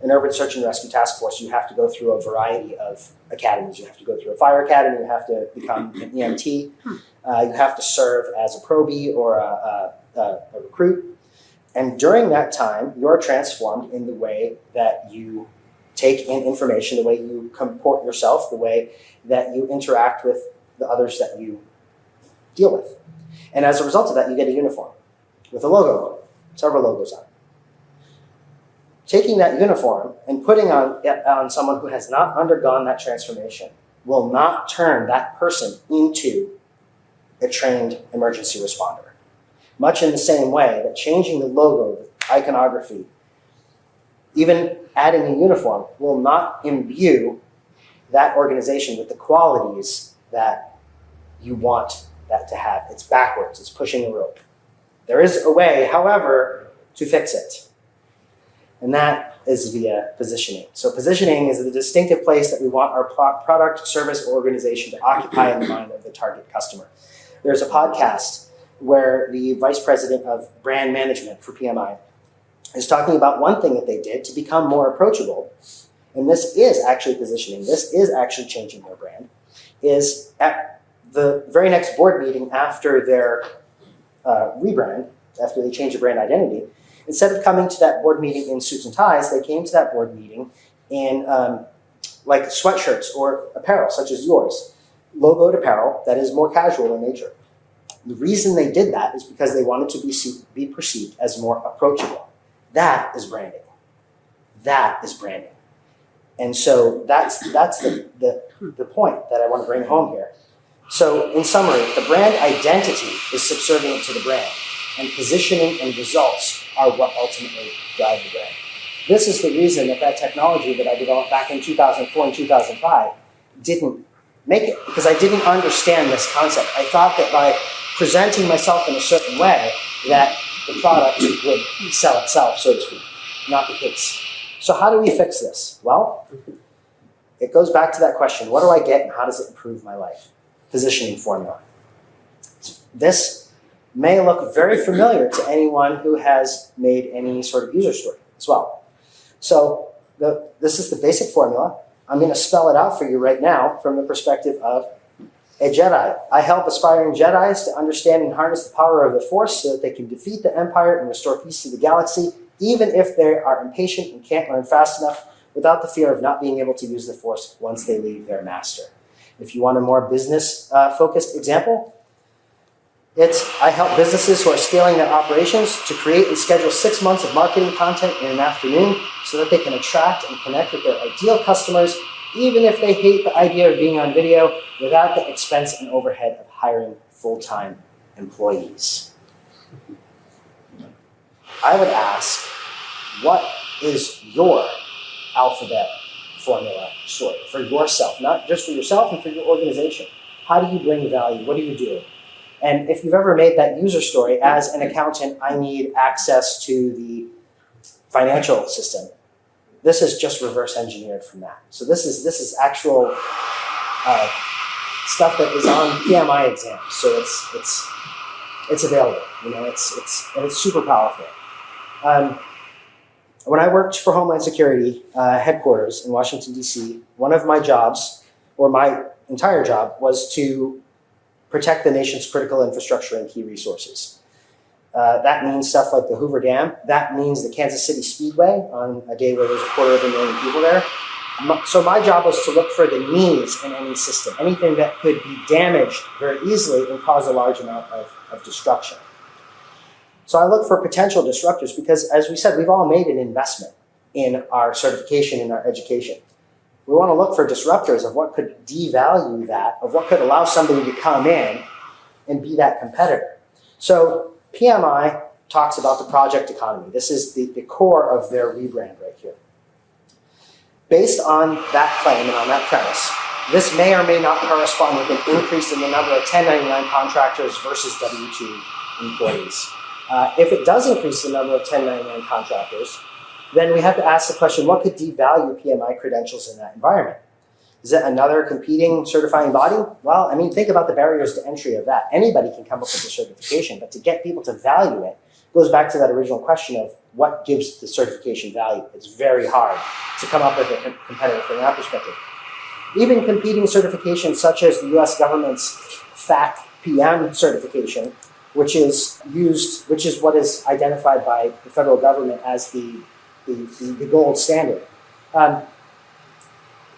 an urban search and rescue task force, you have to go through a variety of academies. You have to go through a fire academy, you have to become an EMT, you have to serve as a probie or a recruit. And during that time, you're transformed in the way that you take in information, the way you comport yourself, the way that you interact with the others that you deal with. And as a result of that, you get a uniform with a logo on it, several logos on it. Taking that uniform and putting on someone who has not undergone that transformation will not turn that person into a trained emergency responder. Much in the same way that changing the logo, the iconography, even adding a uniform will not imbue that organization with the qualities that you want that to have. It's backwards, it's pushing a rope. There is a way, however, to fix it. And that is via positioning. So positioning is the distinctive place that we want our product, service, or organization to occupy in the mind of the target customer. There's a podcast where the vice president of brand management for PMI is talking about one thing that they did to become more approachable, and this is actually positioning, this is actually changing their brand, is at the very next board meeting after their rebrand, after they changed the brand identity, instead of coming to that board meeting in suits and ties, they came to that board meeting in like sweatshirts or apparel, such as yours, logoed apparel that is more casual in nature. The reason they did that is because they wanted to be perceived as more approachable. That is branding. That is branding. And so that's the point that I want to bring home here. So in summary, the brand identity is subservient to the brand, and positioning and results are what ultimately drive the brand. This is the reason that technology that I developed back in 2004 and 2005 didn't make it, because I didn't understand this concept. I thought that by presenting myself in a certain way that the product would sell itself, so to speak. Not the case. So how do we fix this? Well, it goes back to that question, what do I get and how does it improve my life? Positioning formula. This may look very familiar to anyone who has made any sort of user story as well. So this is the basic formula. I'm going to spell it out for you right now from the perspective of a Jedi. I help aspiring Jedis to understand and harness the power of the Force so that they can defeat the Empire and restore peace to the galaxy, even if they are impatient and can't learn fast enough, without the fear of not being able to use the Force once they leave their master. If you want a more business-focused example, I help businesses who are scaling their operations to create and schedule 6 months of marketing content in an afternoon so that they can attract and connect with their ideal customers, even if they hate the idea of being on video, without the expense and overhead of hiring full-time employees. I would ask, what is your alphabet formula story for yourself, not just for yourself and for your organization? How do you bring value? What do you do? And if you've ever made that user story, as an accountant, I need access to the financial system. This is just reverse engineered from that. So this is actual stuff that is on PMI exams. So it's available. You know, it's super powerful. When I worked for Homeland Security headquarters in Washington, D.C., one of my jobs, or my entire job, was to protect the nation's critical infrastructure and key resources. That means stuff like the Hoover Dam. That means the Kansas City Speedway on a day where there's 250,000 people there. So my job was to look for the needs in any system, anything that could be damaged very easily and cause a large amount of destruction. So I look for potential disruptors because, as we said, we've all made an investment in our certification, in our education. We want to look for disruptors of what could devalue that, of what could allow somebody to come in and be that competitor. So PMI talks about the project economy. This is the core of their rebrand right here. Based on that claim and on that premise, This may or may not correspond with an increase in the number of 1099 contractors versus W-2 employees. If it does increase the number of 1099 contractors, then we have to ask the question, what could devalue PMI credentials in that environment? Is it another competing certifying body? Well, I mean, think about the barriers to entry of that. Anybody can come up with a certification, but to get people to value it goes back to that original question of what gives the certification value. It's very hard to come up with a competitor from that perspective. Even competing certifications such as the US government's FAC PM certification, which is what is identified by the federal government as the gold standard.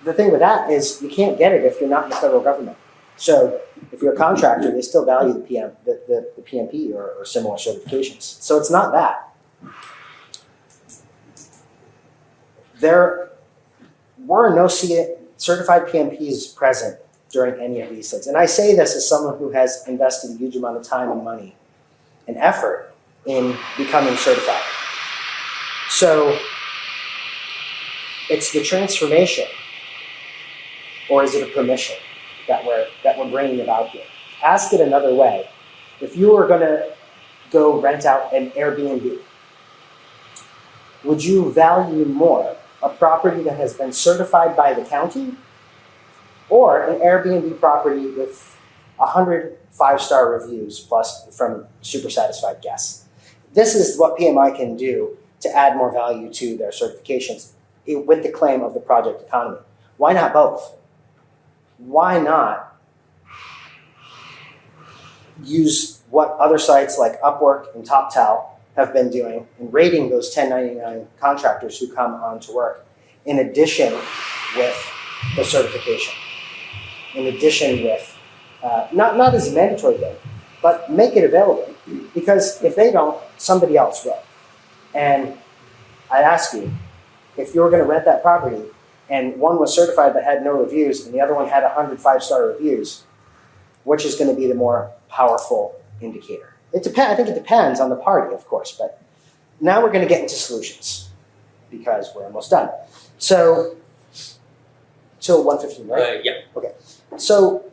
The thing with that is you can't get it if you're not in the federal government. So if you're a contractor, they still value the PMP or similar certifications. So it's not that. There were no certified PMPs present during any of these things. And I say this as someone who has invested a huge amount of time and money and effort in becoming certified. So it's the transformation, or is it a permission that we're bringing about here? Ask it another way. If you were going to go rent out an Airbnb, would you value more a property that has been certified by the county or an Airbnb property with 100 5-star reviews plus from super satisfied guests? This is what PMI can do to add more value to their certifications with the claim of the project economy. Why not both? Why not use what other sites like Upwork and TopTal have been doing and rating those 1099 contractors who come on to work in addition with the certification, in addition with, not as a mandatory thing, but make it available. Because if they don't, somebody else will. And I'd ask you, if you were going to rent that property and one was certified but had no reviews and the other one had 100 5-star reviews, which is going to be the more powerful indicator? It depends. I think it depends on the party, of course, but now we're going to get into solutions because we're almost done. So, till 1:15, right? Yeah. Okay. So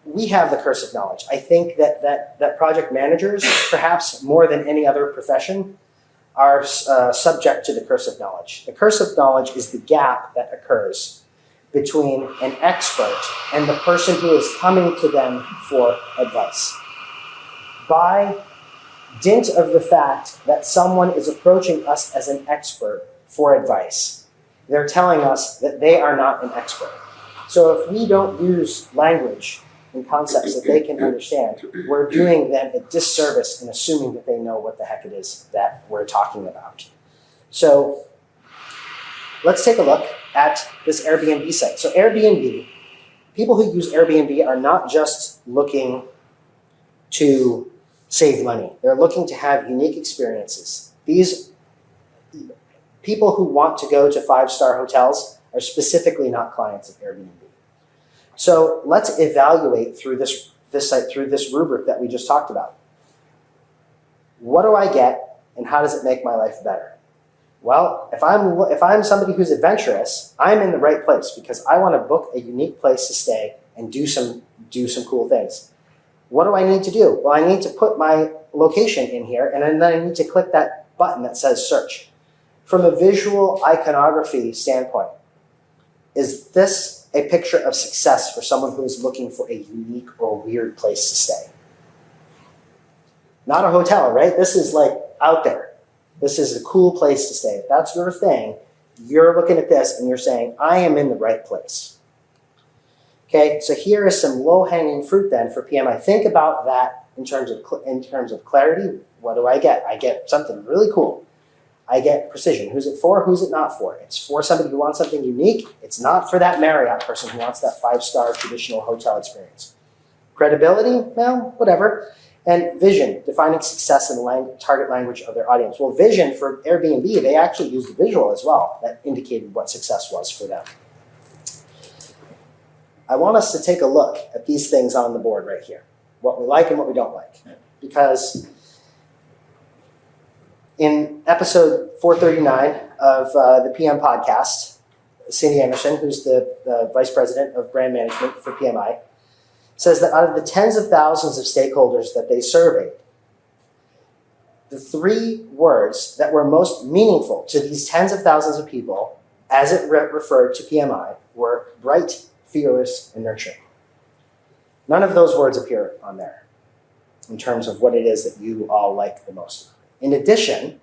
we have the curse of knowledge. I think that project managers, perhaps more than any other profession, are subject to the curse of knowledge. The curse of knowledge is the gap that occurs between an expert and the person who is coming to them for advice. By dint of the fact that someone is approaching us as an expert for advice, they're telling us that they are not an expert. So if we don't use language and concepts that they can understand, we're doing them a disservice in assuming that they know what the heck it is that we're talking about. So let's take a look at this Airbnb site. So Airbnb, people who use Airbnb are not just looking to save money. They're looking to have unique experiences. These people who want to go to 5-star hotels are specifically not clients of Airbnb. So let's evaluate through this site, through this rubric that we just talked about. What do I get and how does it make my life better? Well, if I'm somebody who's adventurous, I'm in the right place because I want to book a unique place to stay and do some cool things. What do I need to do? Well, I need to put my location in here and then I need to click that button that says search. From a visual iconography standpoint, is this a picture of success for someone who is looking for a unique or weird place to stay? Not a hotel, right? This is like out there. This is a cool place to stay. If that's your thing, you're looking at this and you're saying, I am in the right place. Okay, so here is some low-hanging fruit then for PMI. Think about that in terms of clarity. What do I get? I get something really cool. I get precision. Who's it for? Who's it not for? It's for somebody who wants something unique. It's not for that Marriott person who wants that 5-star traditional hotel experience. Credibility? Well, whatever. And vision, defining success in the target language of their audience. Well, vision for Airbnb, they actually used a visual as well that indicated what success was for them. I want us to take a look at these things on the board right here, what we like and what we don't like. Because in episode 439 of the PM podcast, Cindy Emerson, who's the Vice President of Brand Management for PMI, says that out of the tens of thousands of stakeholders that they surveyed, the 3 words that were most meaningful to these tens of thousands of people as it referred to PMI were bright, fearless, and nurturing. None of those words appear on there in terms of what it is that you all like the most. In addition,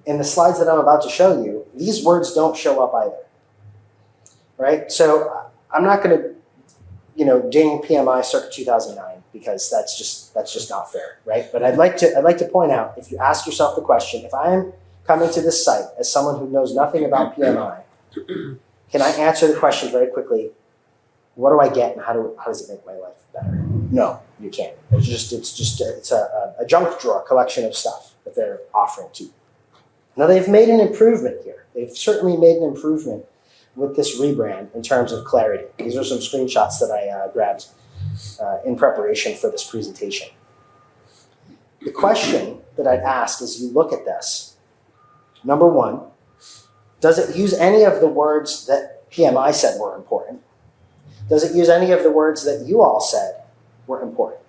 in the slides that I'm about to show you, these words don't show up either, right? So I'm not going to, ding PMI circa 2009 because that's just not fair, right? But I'd like to point out, if you ask yourself the question, if I am coming to this site as someone who knows nothing about PMI, can I answer the question very quickly? What do I get, and how does it make my life better? No, you can't. It's a junk drawer collection of stuff that they're offering to you. Now they've made an improvement here. They've certainly made an improvement with this rebrand in terms of clarity. These are some screenshots that I grabbed in preparation for this presentation. The question that I'd ask as you look at this, number 1, does it use any of the words that PMI said were important? Does it use any of the words that you all said were important?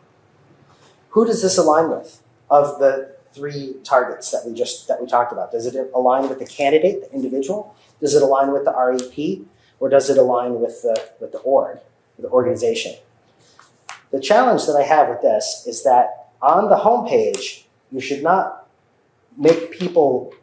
Who does this align with of the 3 targets that we talked about? Does it align with the candidate, the individual? Does it align with the REP? Or does it align with the org, the organization? The challenge that I have with this is that on the homepage, you should not make people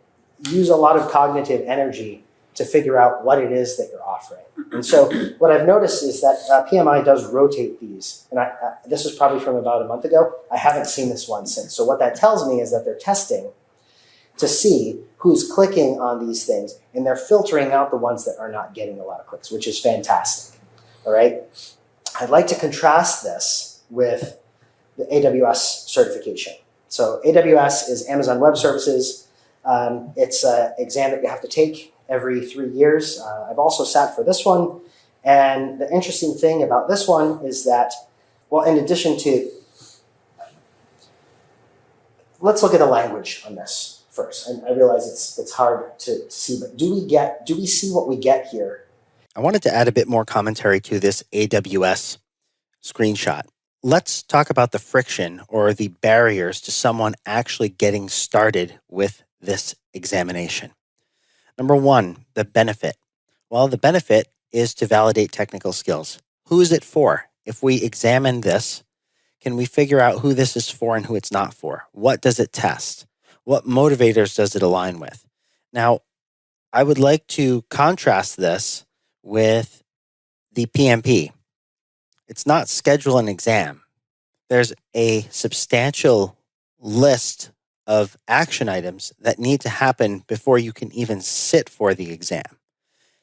use a lot of cognitive energy to figure out what it is that you're offering. And so what I've noticed is that PMI does rotate these. And this was probably from about a month ago. I haven't seen this one since. So what that tells me is that they're testing to see who's clicking on these things, and they're filtering out the ones that are not getting a lot of clicks, which is fantastic. All right? I'd like to contrast this with the AWS certification. So AWS is Amazon Web Services. It's an exam that you have to take every 3 years. I've also sat for this one. And the interesting thing about this one is that, well, in addition to, let's look at the language on this first. And I realize it's hard to see, but do we see what we get here? I wanted to add a bit more commentary to this AWS screenshot. Let's talk about the friction or the barriers to someone actually getting started with this examination. Number 1, the benefit. Well, the benefit is to validate technical skills. Who is it for? If we examine this, can we figure out who this is for and who it's not for? What does it test? What motivators does it align with? Now, I would like to contrast this with the PMP. It's not schedule an exam. There's a substantial list of action items that need to happen before you can even sit for the exam.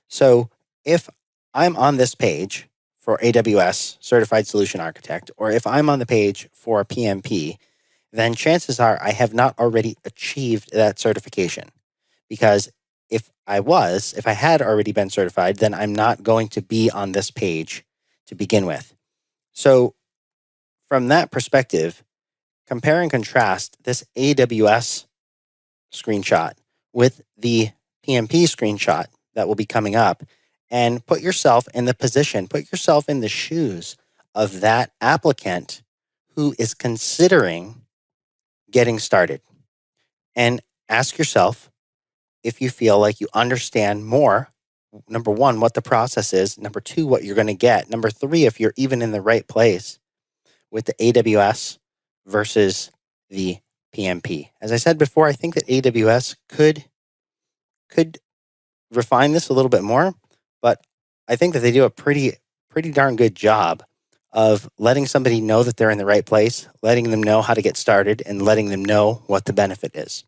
So if I'm on this page for AWS Certified Solution Architect, or if I'm on the page for PMP, then chances are I have not already achieved that certification. Because if I had already been certified, then I'm not going to be on this page to begin with. So from that perspective, compare and contrast this AWS screenshot with the PMP screenshot that will be coming up, and put yourself in the shoes of that applicant who is considering getting started. And ask yourself if you feel like you understand more, number 1, what the process is, number 2, what you're going to get, number 3, if you're even in the right place with the AWS versus the PMP. As I said before, I think that AWS could refine this a little bit more, but I think that they do a pretty darn good job of letting somebody know that they're in the right place, letting them know how to get started, and letting them know what the benefit is.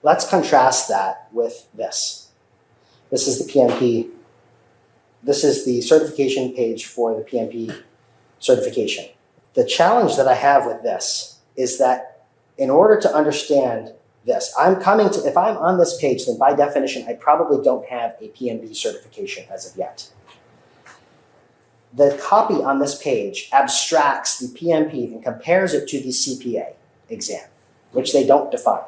Let's contrast that with this. This is the PMP. This is the certification page for the PMP certification. The challenge that I have with this is that in order to understand this, if I'm on this page, then by definition, I probably don't have a PMP certification as of yet. The copy on this page abstracts the PMP and compares it to the CPA exam, which they don't define.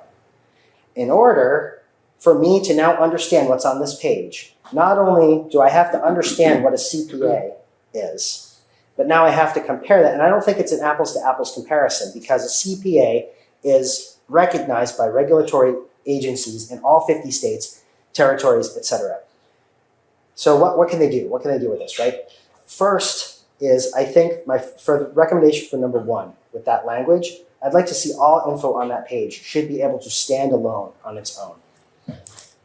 In order for me to now understand what's on this page, not only do I have to understand what a CPA is, but now I have to compare that. And I don't think it's an apples to apples comparison, because a CPA is recognized by regulatory agencies in all 50 states, territories, etc. So what can they do? What can they do with this, right? First is, I think, for the recommendation for number 1 with that language, I'd like to see all info on that page should be able to stand alone on its own.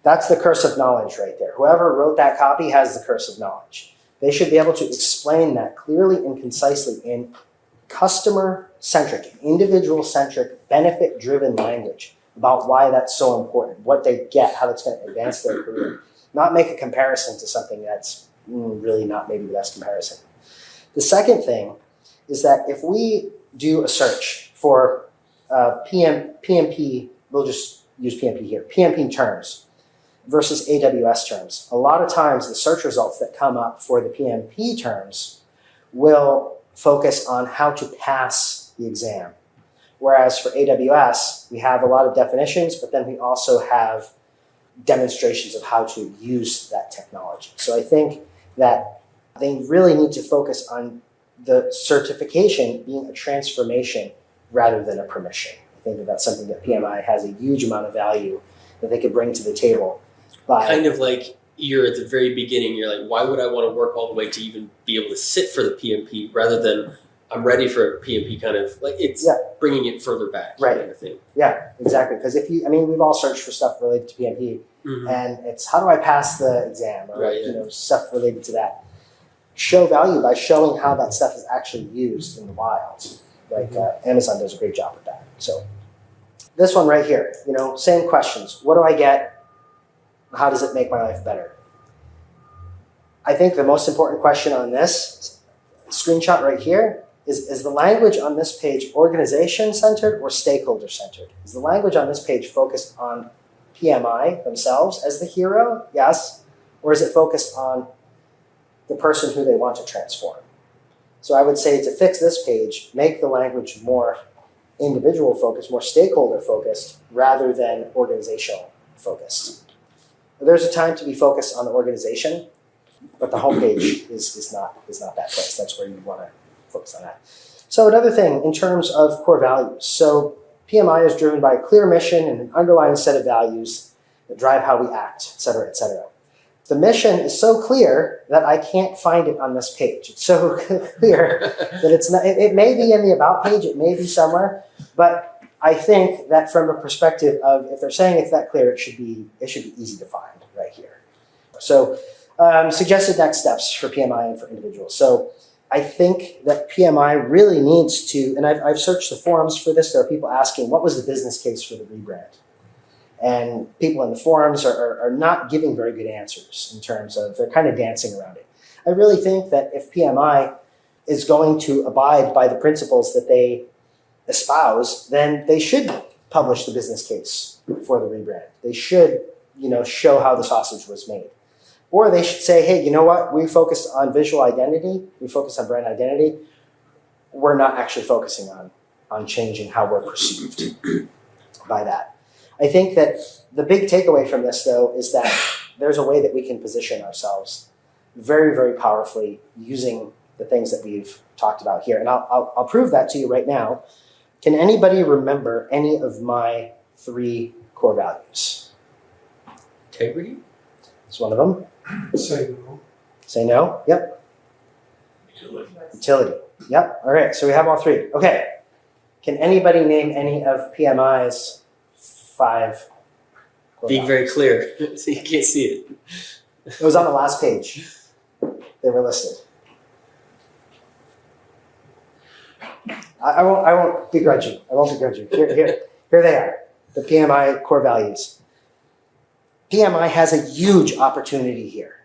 That's the curse of knowledge right there. Whoever wrote that copy has the curse of knowledge. They should be able to explain that clearly and concisely in customer-centric, individual-centric, benefit-driven language about why that's so important, what they get, how that's going to advance their career. Not make a comparison to something that's really not maybe the best comparison. The second thing is that if we do a search for PMP, we'll just use PMP here, PMP terms versus AWS terms, a lot of times the search results that come up for the PMP terms will focus on how to pass the exam. Whereas for AWS, we have a lot of definitions, but then we also have demonstrations of how to use that technology. So I think that they really need to focus on the certification being a transformation rather than a permission. I think that that's something that PMI has a huge amount of value that they could bring to the table. Kind of like you're at the very beginning, you're like, why would I want to work all the way to even be able to sit for the PMP rather than I'm ready for a PMP, kind of like it's bringing it further back. Right. Kind of thing. Yeah, exactly. Because we've all searched for stuff related to PMP, and it's how do I pass the exam, or stuff related to that. Show value by showing how that stuff is actually used in the wild. Like Amazon does a great job with that. So this one right here, same questions. What do I get? How does it make my life better? I think the most important question on this screenshot right here is the language on this page organization-centered or stakeholder-centered? Is the language on this page focused on PMI themselves as the hero? Yes. Or is it focused on the person who they want to transform? So I would say to fix this page, make the language more individual-focused, more stakeholder-focused, rather than organizational-focused. There's a time to be focused on the organization, but the homepage is not that place. That's where you want to focus on that. So another thing in terms of core values. So PMI is driven by a clear mission and an underlying set of values that drive how we act, et cetera, et cetera. The mission is so clear that I can't find it on this page. It's so clear that it's not. It may be in the About page. It may be somewhere, but I think that from a perspective of if they're saying it's that clear, it should be easy to find right here. So suggested next steps for PMI and for individuals. So I think that PMI really needs to, and I've searched the forums for this. There are people asking, what was the business case for the rebrand? And people in the forums are not giving very good answers in terms of, they're kind of dancing around it. I really think that if PMI is going to abide by the principles that they espouse, then they should publish the business case for the rebrand. They should, show how the sausage was made. Or they should say, hey, you know what? We focused on visual identity. We focused on brand identity. We're not actually focusing on changing how we're perceived by that. I think that the big takeaway from this, though, is that there's a way that we can position ourselves very, very powerfully using the things that we've talked about here. And I'll prove that to you right now. Can anybody remember any of my 3 core values? Integrity? It's one of them. Say no. Say no? Yep. Utility. Yep. All right. So we have all 3. Okay. Can anybody name any of PMI's 5 core Being values? very clear, so you can't see it. It was on the last page. They were listed. I won't begrudge you. I won't begrudge you. Here they are. The PMI core values. PMI has a huge opportunity here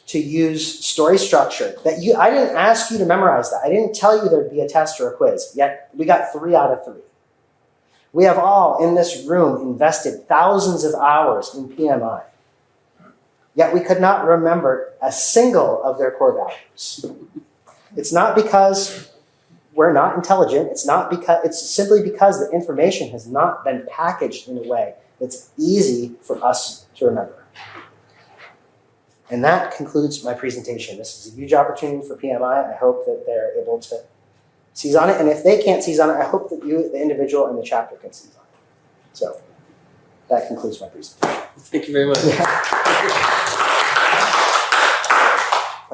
to use story structure that I didn't ask you to memorize that. I didn't tell you there'd be a test or a quiz, yet we got 3 out of 3. We have all in this room invested thousands of hours in PMI, yet we could not remember a single of their core values. It's not because we're not intelligent. It's simply because the information has not been packaged in a way that's easy for us to remember. And that concludes my presentation. This is a huge opportunity for PMI. I hope that they're able to seize on it. And if they can't seize on it, I hope that you, the individual and the chapter, can seize on it. So that concludes my presentation. Thank you very much.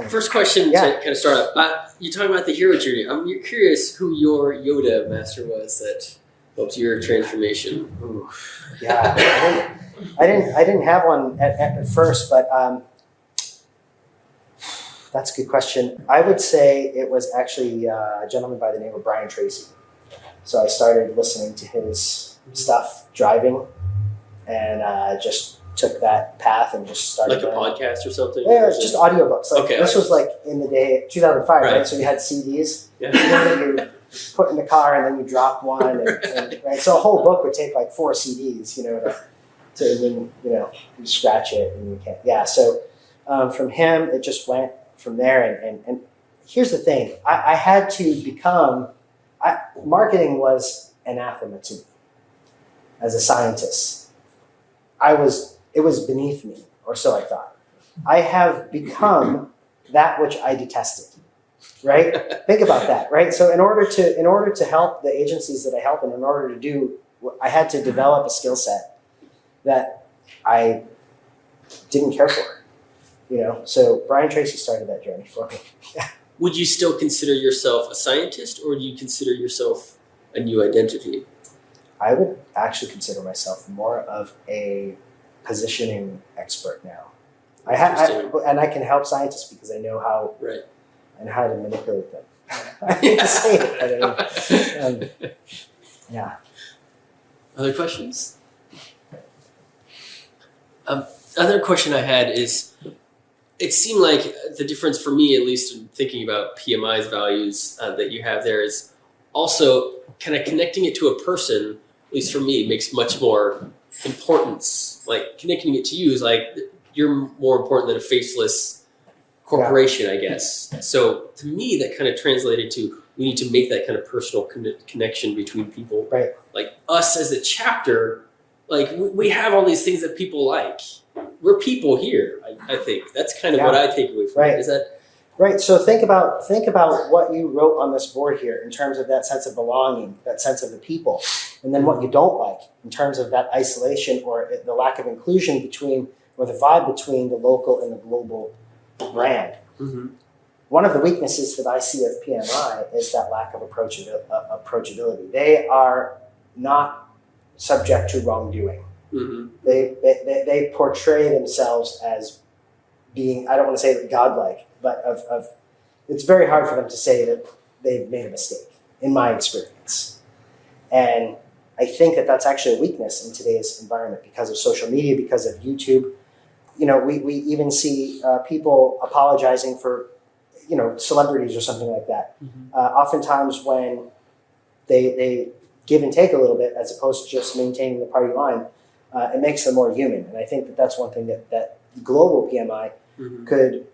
First question to kind of start off. You talk about the hero journey. I'm curious who your Yoda master was that helped your transformation. Ooh, yeah, I didn't have one at first, but that's a good question. I would say it was actually a gentleman by the name of Brian Tracy. So I started listening to his stuff driving, and just took that path and just started like a podcast or something. Yeah, it's just audiobooks. Like, okay, this was like in the day 2005, right? So you had CDs. Yeah. You put in the car and then you drop one, and right. So a whole book would take like 4 CDs, to then you scratch it and you can't. Yeah. So from him, it just went from there. And here's the thing: I had to become. Marketing was anathema to me as a scientist. It was beneath me, or so I thought. I have become that which I detested, right? Think about that, right? So in order to help the agencies that I help, and in order to do, I had to develop a skill set that I didn't care for, So Brian Tracy started that journey for me. Would you still consider yourself a scientist, or do you consider yourself a new identity? I would actually consider myself more of a positioning expert now. And I can help scientists because I know how and how to manipulate them. I hate to say it, but yeah. Other questions? Other question I had is, it seemed like the difference for me, at least in thinking about PMI's values that you have there, is also kind of connecting it to a person. At least for me, makes much more importance. Like connecting it to you is like you're more important than a faceless corporation, I guess. So to me, that kind of translated to we need to make that kind of personal connection between people. Right. Like us as a chapter, like we have all these things that people like. We're people here. I think that's kind of what I take away from it. Is that right? So think about what you wrote on this board here in terms of that sense of belonging, that sense of the people, and then what you don't like in terms of that isolation or the lack of inclusion between, or the vibe between the local and the global brand. Mm-hmm. One of the weaknesses that I see of PMI is that lack of approachability. They are not subject to wrongdoing. Mm-hmm. They portray themselves as being, I don't want to say godlike, but of it's very hard for them to say that they've made a mistake, in my experience. And I think that that's actually a weakness in today's environment because of social media, because of YouTube. We even see people apologizing for, celebrities or something like that. Mm-hmm. Oftentimes when they give and take a little bit as opposed to just maintaining the party line, it makes them more human. And I think that that's one thing that global PMI mm-hmm. could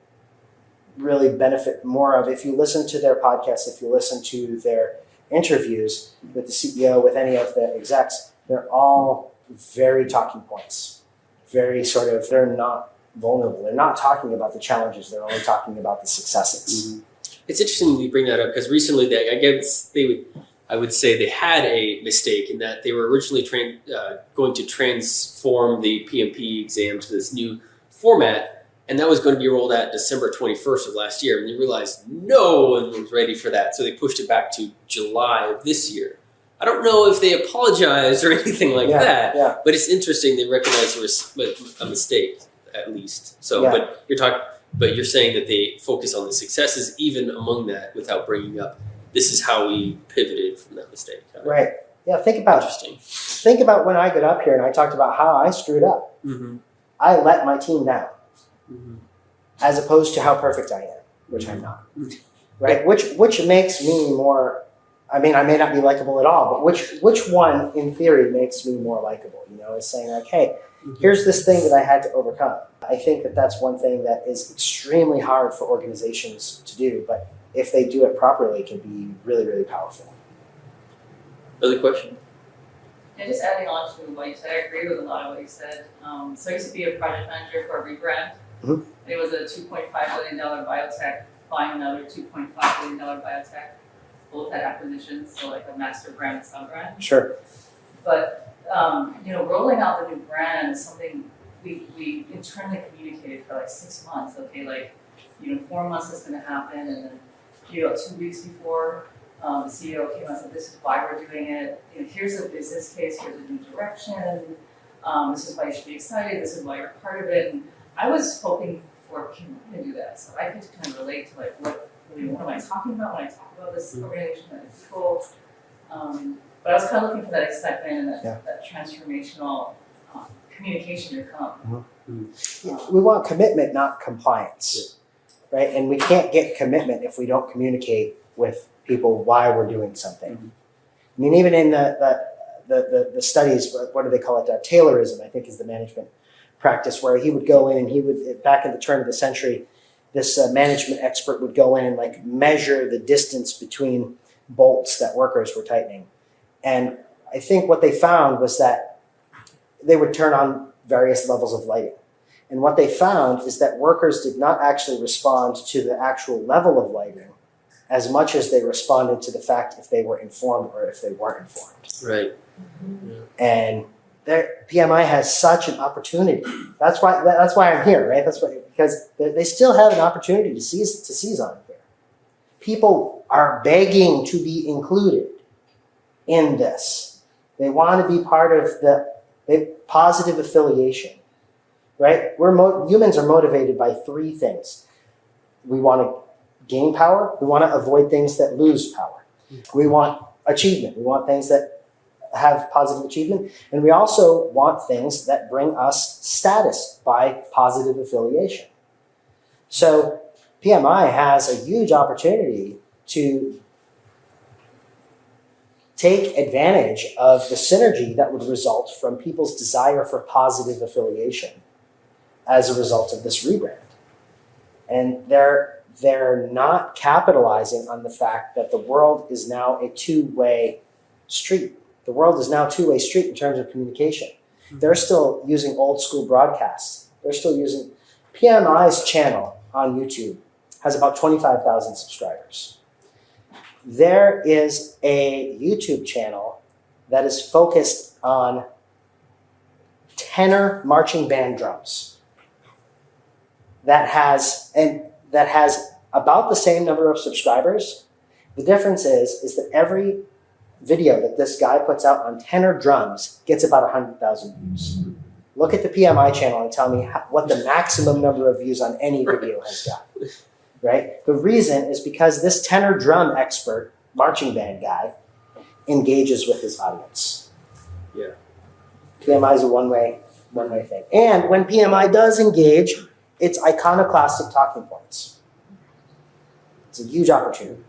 really benefit more of. If you listen to their podcasts, if you listen to their interviews with the CEO, with any of the execs, they're all very talking points. Very they're not vulnerable. They're not talking about the challenges. They're only talking about the successes. Mm-hmm. It's interesting you bring that up because recently I would say they had a mistake in that they were originally going to transform the PMP exam to this new format, and that was going to be rolled out December 21st of last year, and they realized no one was ready for that, so they pushed it back to July of this year. I don't know if they apologized or anything like that, but it's interesting they recognized there was a mistake, at least. So, but you're saying that they focus on the successes even among that without bringing up this is how we pivoted from that mistake. Right. Yeah. Think about when I got up here and I talked about how I screwed up. Mm-hmm. I let my team down, mm-hmm. as opposed to how perfect I am, which mm-hmm. I'm not. Right. Which makes me more. I mean, I may not be likable at all, but which one, in theory, makes me more likable? Is saying like, hey, mm-hmm. here's this thing that I had to overcome. I think that that's one thing that is extremely hard for organizations to do, but if they do it properly, it can be really, really powerful. Other question? Yeah, just adding on to what you said, I agree with a lot of what you said. So I used to be a project manager for Rebrand. Mhm. It was a $2.5 billion biotech buying another $2.5 billion biotech. Both had acquisitions, so like a master brand and sub brand. Sure. But rolling out the new brand is something we internally communicated for like 6 months. Okay, 4 months is going to happen, and then 2 weeks before, the CEO came out and said, "This is why we're doing it. Here's a business case. Here's a new direction. This is why you should be excited. This is why you're part of it." And I was hoping for PMI to do that, so I could kind of relate to what am I talking about when I talk about this organization and people. But I was kind of looking for that excitement and that transformational communication to come. We want commitment, not compliance, right? And we can't get commitment if we don't communicate with people why we're doing something. I mean, even in the studies, what do they call it? Taylorism, I think, is the management practice where he would go in and he would, back in the turn of the century, this management expert would go in and measure the distance between bolts that workers were tightening. And I think what they found was that they would turn on various levels of lighting. And what they found is that workers did not actually respond to the actual level of lighting as much as they responded to the fact if they were informed or if they weren't informed. Right. And PMI has such an opportunity. That's why I'm here, right? Because they still have an opportunity to seize on here. People are begging to be included in this. They want to be part of the positive affiliation, right? Humans are motivated by 3 things. We want to gain power. We want to avoid things that lose power. We want achievement. We want things that have positive achievement. And we also want things that bring us status by positive affiliation. So PMI has a huge opportunity to take advantage of the synergy that would result from people's desire for positive affiliation as a result of this rebrand. And they're not capitalizing on the fact that the world is now a two-way street. The world is now a two-way street in terms of communication. They're still using old school broadcasts. They're still using PMI's channel on YouTube has about 25,000 subscribers. There is a YouTube channel that is focused on tenor marching band drums that has about the same number of subscribers. The difference is that every video that this guy puts out on tenor drums gets about 100,000 views. Look at the PMI channel and tell me what the maximum number of views on any video has got. Right? The reason is because this tenor drum expert, marching band guy, engages with his audience. Yeah. PMI is a one-way thing. And when PMI does engage, it's iconoclastic talking points. It's a huge opportunity.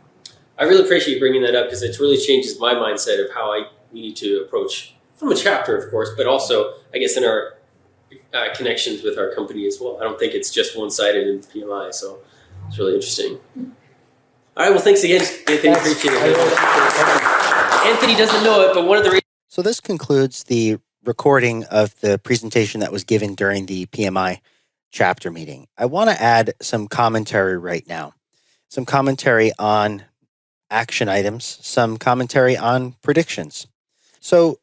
I really appreciate you bringing that up because it really changes my mindset of how we need to approach from a chapter, of course, but also, I guess, in our connections with our company as well. I don't think it's just one-sided in PMI, so it's really interesting. All right, well, thanks again, Anthony. Appreciate it. Anthony doesn't know it, but one of the reasons. So this concludes the recording of the presentation that was given during the PMI chapter meeting. I want to add some commentary right now. Some commentary on action items, some commentary on predictions. So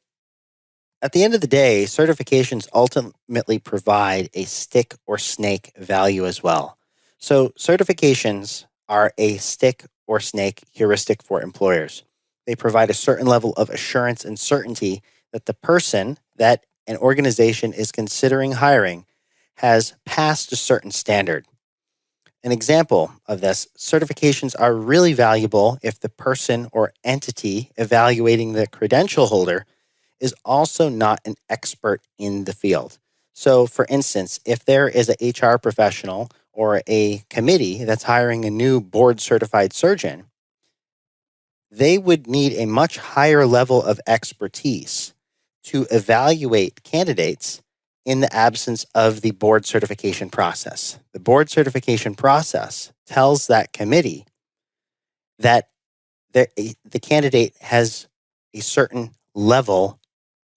at the end of the day, certifications ultimately provide a stick or snake value as well. So certifications are a stick or snake heuristic for employers. They provide a certain level of assurance and certainty that the person that an organization is considering hiring has passed a certain standard. An example of this, certifications are really valuable if the person or entity evaluating the credential holder is also not an expert in the field. So, for instance, if there is an HR professional or a committee that's hiring a new board-certified surgeon, they would need a much higher level of expertise to evaluate candidates in the absence of the board certification process. The board certification process tells that committee that the candidate has a certain level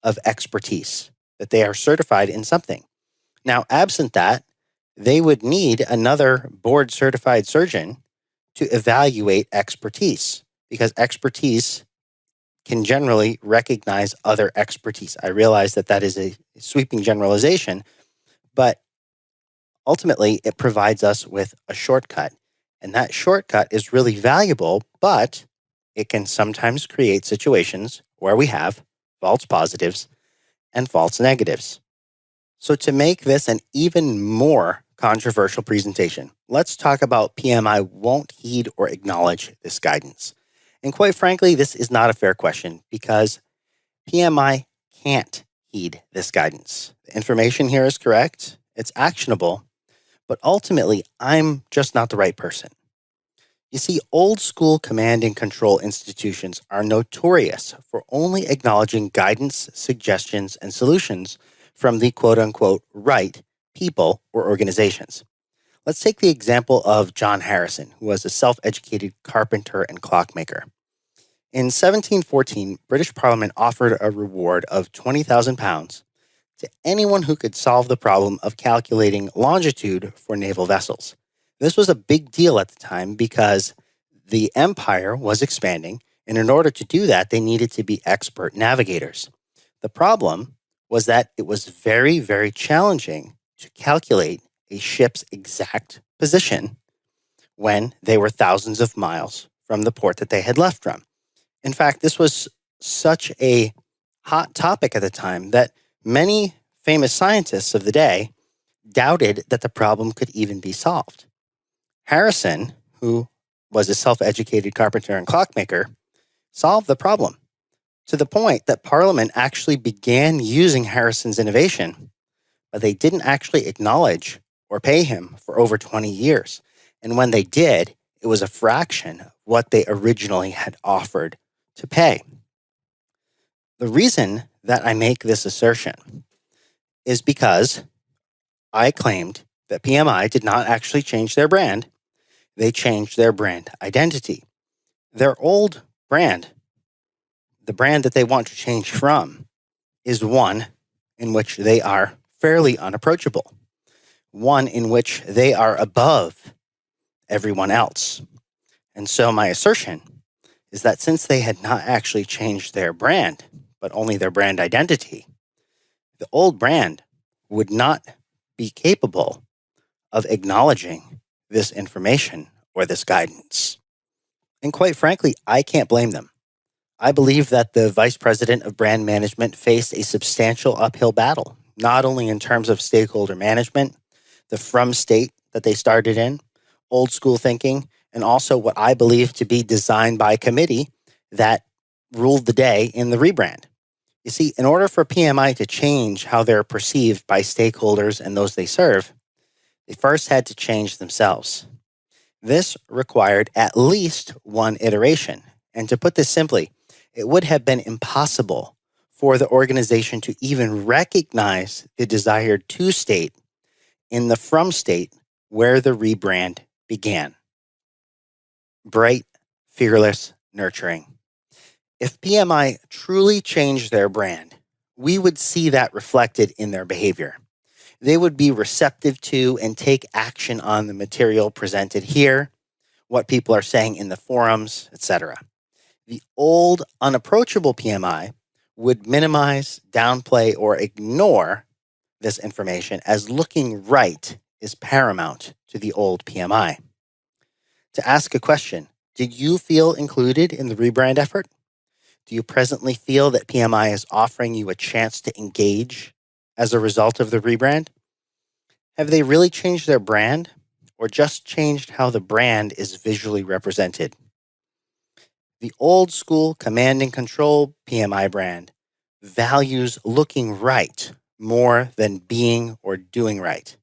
of expertise, that they are certified in something. Now, absent that, they would need another board certified surgeon to evaluate expertise, because expertise can generally recognize other expertise. I realize that that is a sweeping generalization, but ultimately it provides us with a shortcut. And that shortcut is really valuable, but it can sometimes create situations where we have false positives and false negatives. So to make this an even more controversial presentation, let's talk about PMI won't heed or acknowledge this guidance. And quite frankly, this is not a fair question because PMI can't heed this guidance. The information here is correct, it's actionable, but ultimately, I'm just not the right person. You see, old school command and control institutions are notorious for only acknowledging guidance, suggestions, and solutions from the quote-unquote right people or organizations. Let's take the example of John Harrison, who was a self-educated carpenter and clockmaker. In 1714, British Parliament offered a reward of £20,000 to anyone who could solve the problem of calculating longitude for naval vessels. This was a big deal at the time because the empire was expanding, and in order to do that, they needed to be expert navigators. The problem was that it was very, very challenging to calculate a ship's exact position when they were thousands of miles from the port that they had left from. In fact, this was such a hot topic at the time that many famous scientists of the day doubted that the problem could even be solved. Harrison, who was a self-educated carpenter and clockmaker, solved the problem to the point that Parliament actually began using Harrison's innovation, but they didn't actually acknowledge or pay him for over 20 years. And when they did, it was a fraction of what they originally had offered to pay. The reason that I make this assertion is because I claimed that PMI did not actually change their brand. They changed their brand identity. Their old brand, the brand that they want to change from, is one in which they are fairly unapproachable, one in which they are above everyone else. And so my assertion is that since they had not actually changed their brand, but only their brand identity, the old brand would not be capable of acknowledging this information or this guidance. And quite frankly, I can't blame them. I believe that the vice president of brand management faced a substantial uphill battle, not only in terms of stakeholder management, the from state that they started in, old school thinking, and also what I believe to be design by committee that ruled the day in the rebrand. You see, in order for PMI to change how they're perceived by stakeholders and those they serve, they first had to change themselves. This required at least one iteration. And to put this simply, it would have been impossible for the organization to even recognize the desired to state in the from state where the rebrand began. Bright, fearless, nurturing. If PMI truly changed their brand, we would see that reflected in their behavior. They would be receptive to and take action on the material presented here, what people are saying in the forums, etc. The old, unapproachable PMI would minimize, downplay, or ignore this information as looking right is paramount to the old PMI. To ask a question, did you feel included in the rebrand effort? Do you presently feel that PMI is offering you a chance to engage as a result of the rebrand? Have they really changed their brand or just changed how the brand is visually represented? The old school command and control PMI brand values looking right more than being or doing right.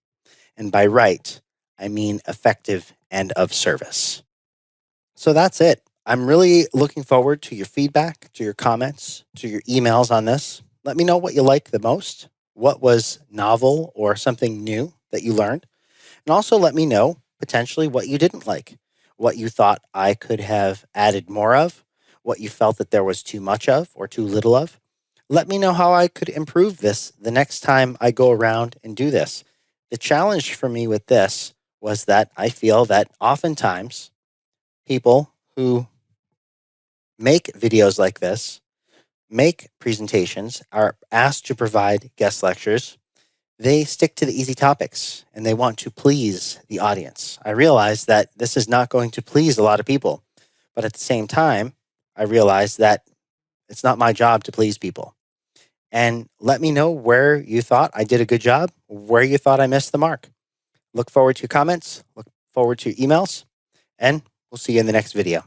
And by right, I mean effective and of service. So that's it. I'm really looking forward to your feedback, to your comments, to your emails on this. Let me know what you like the most, what was novel or something new that you learned. And also let me know potentially what you didn't like, what you thought I could have added more of, what you felt that there was too much of or too little of. Let me know how I could improve this the next time I go around and do this. The challenge for me with this was that I feel that oftentimes people who make videos like this, make presentations, are asked to provide guest lectures, they stick to the easy topics and they want to please the audience. I realize that this is not going to please a lot of people, but at the same time, I realize that it's not my job to please people. And let me know where you thought I did a good job, where you thought I missed the mark. Look forward to comments, look forward to emails, and we'll see you in the next video.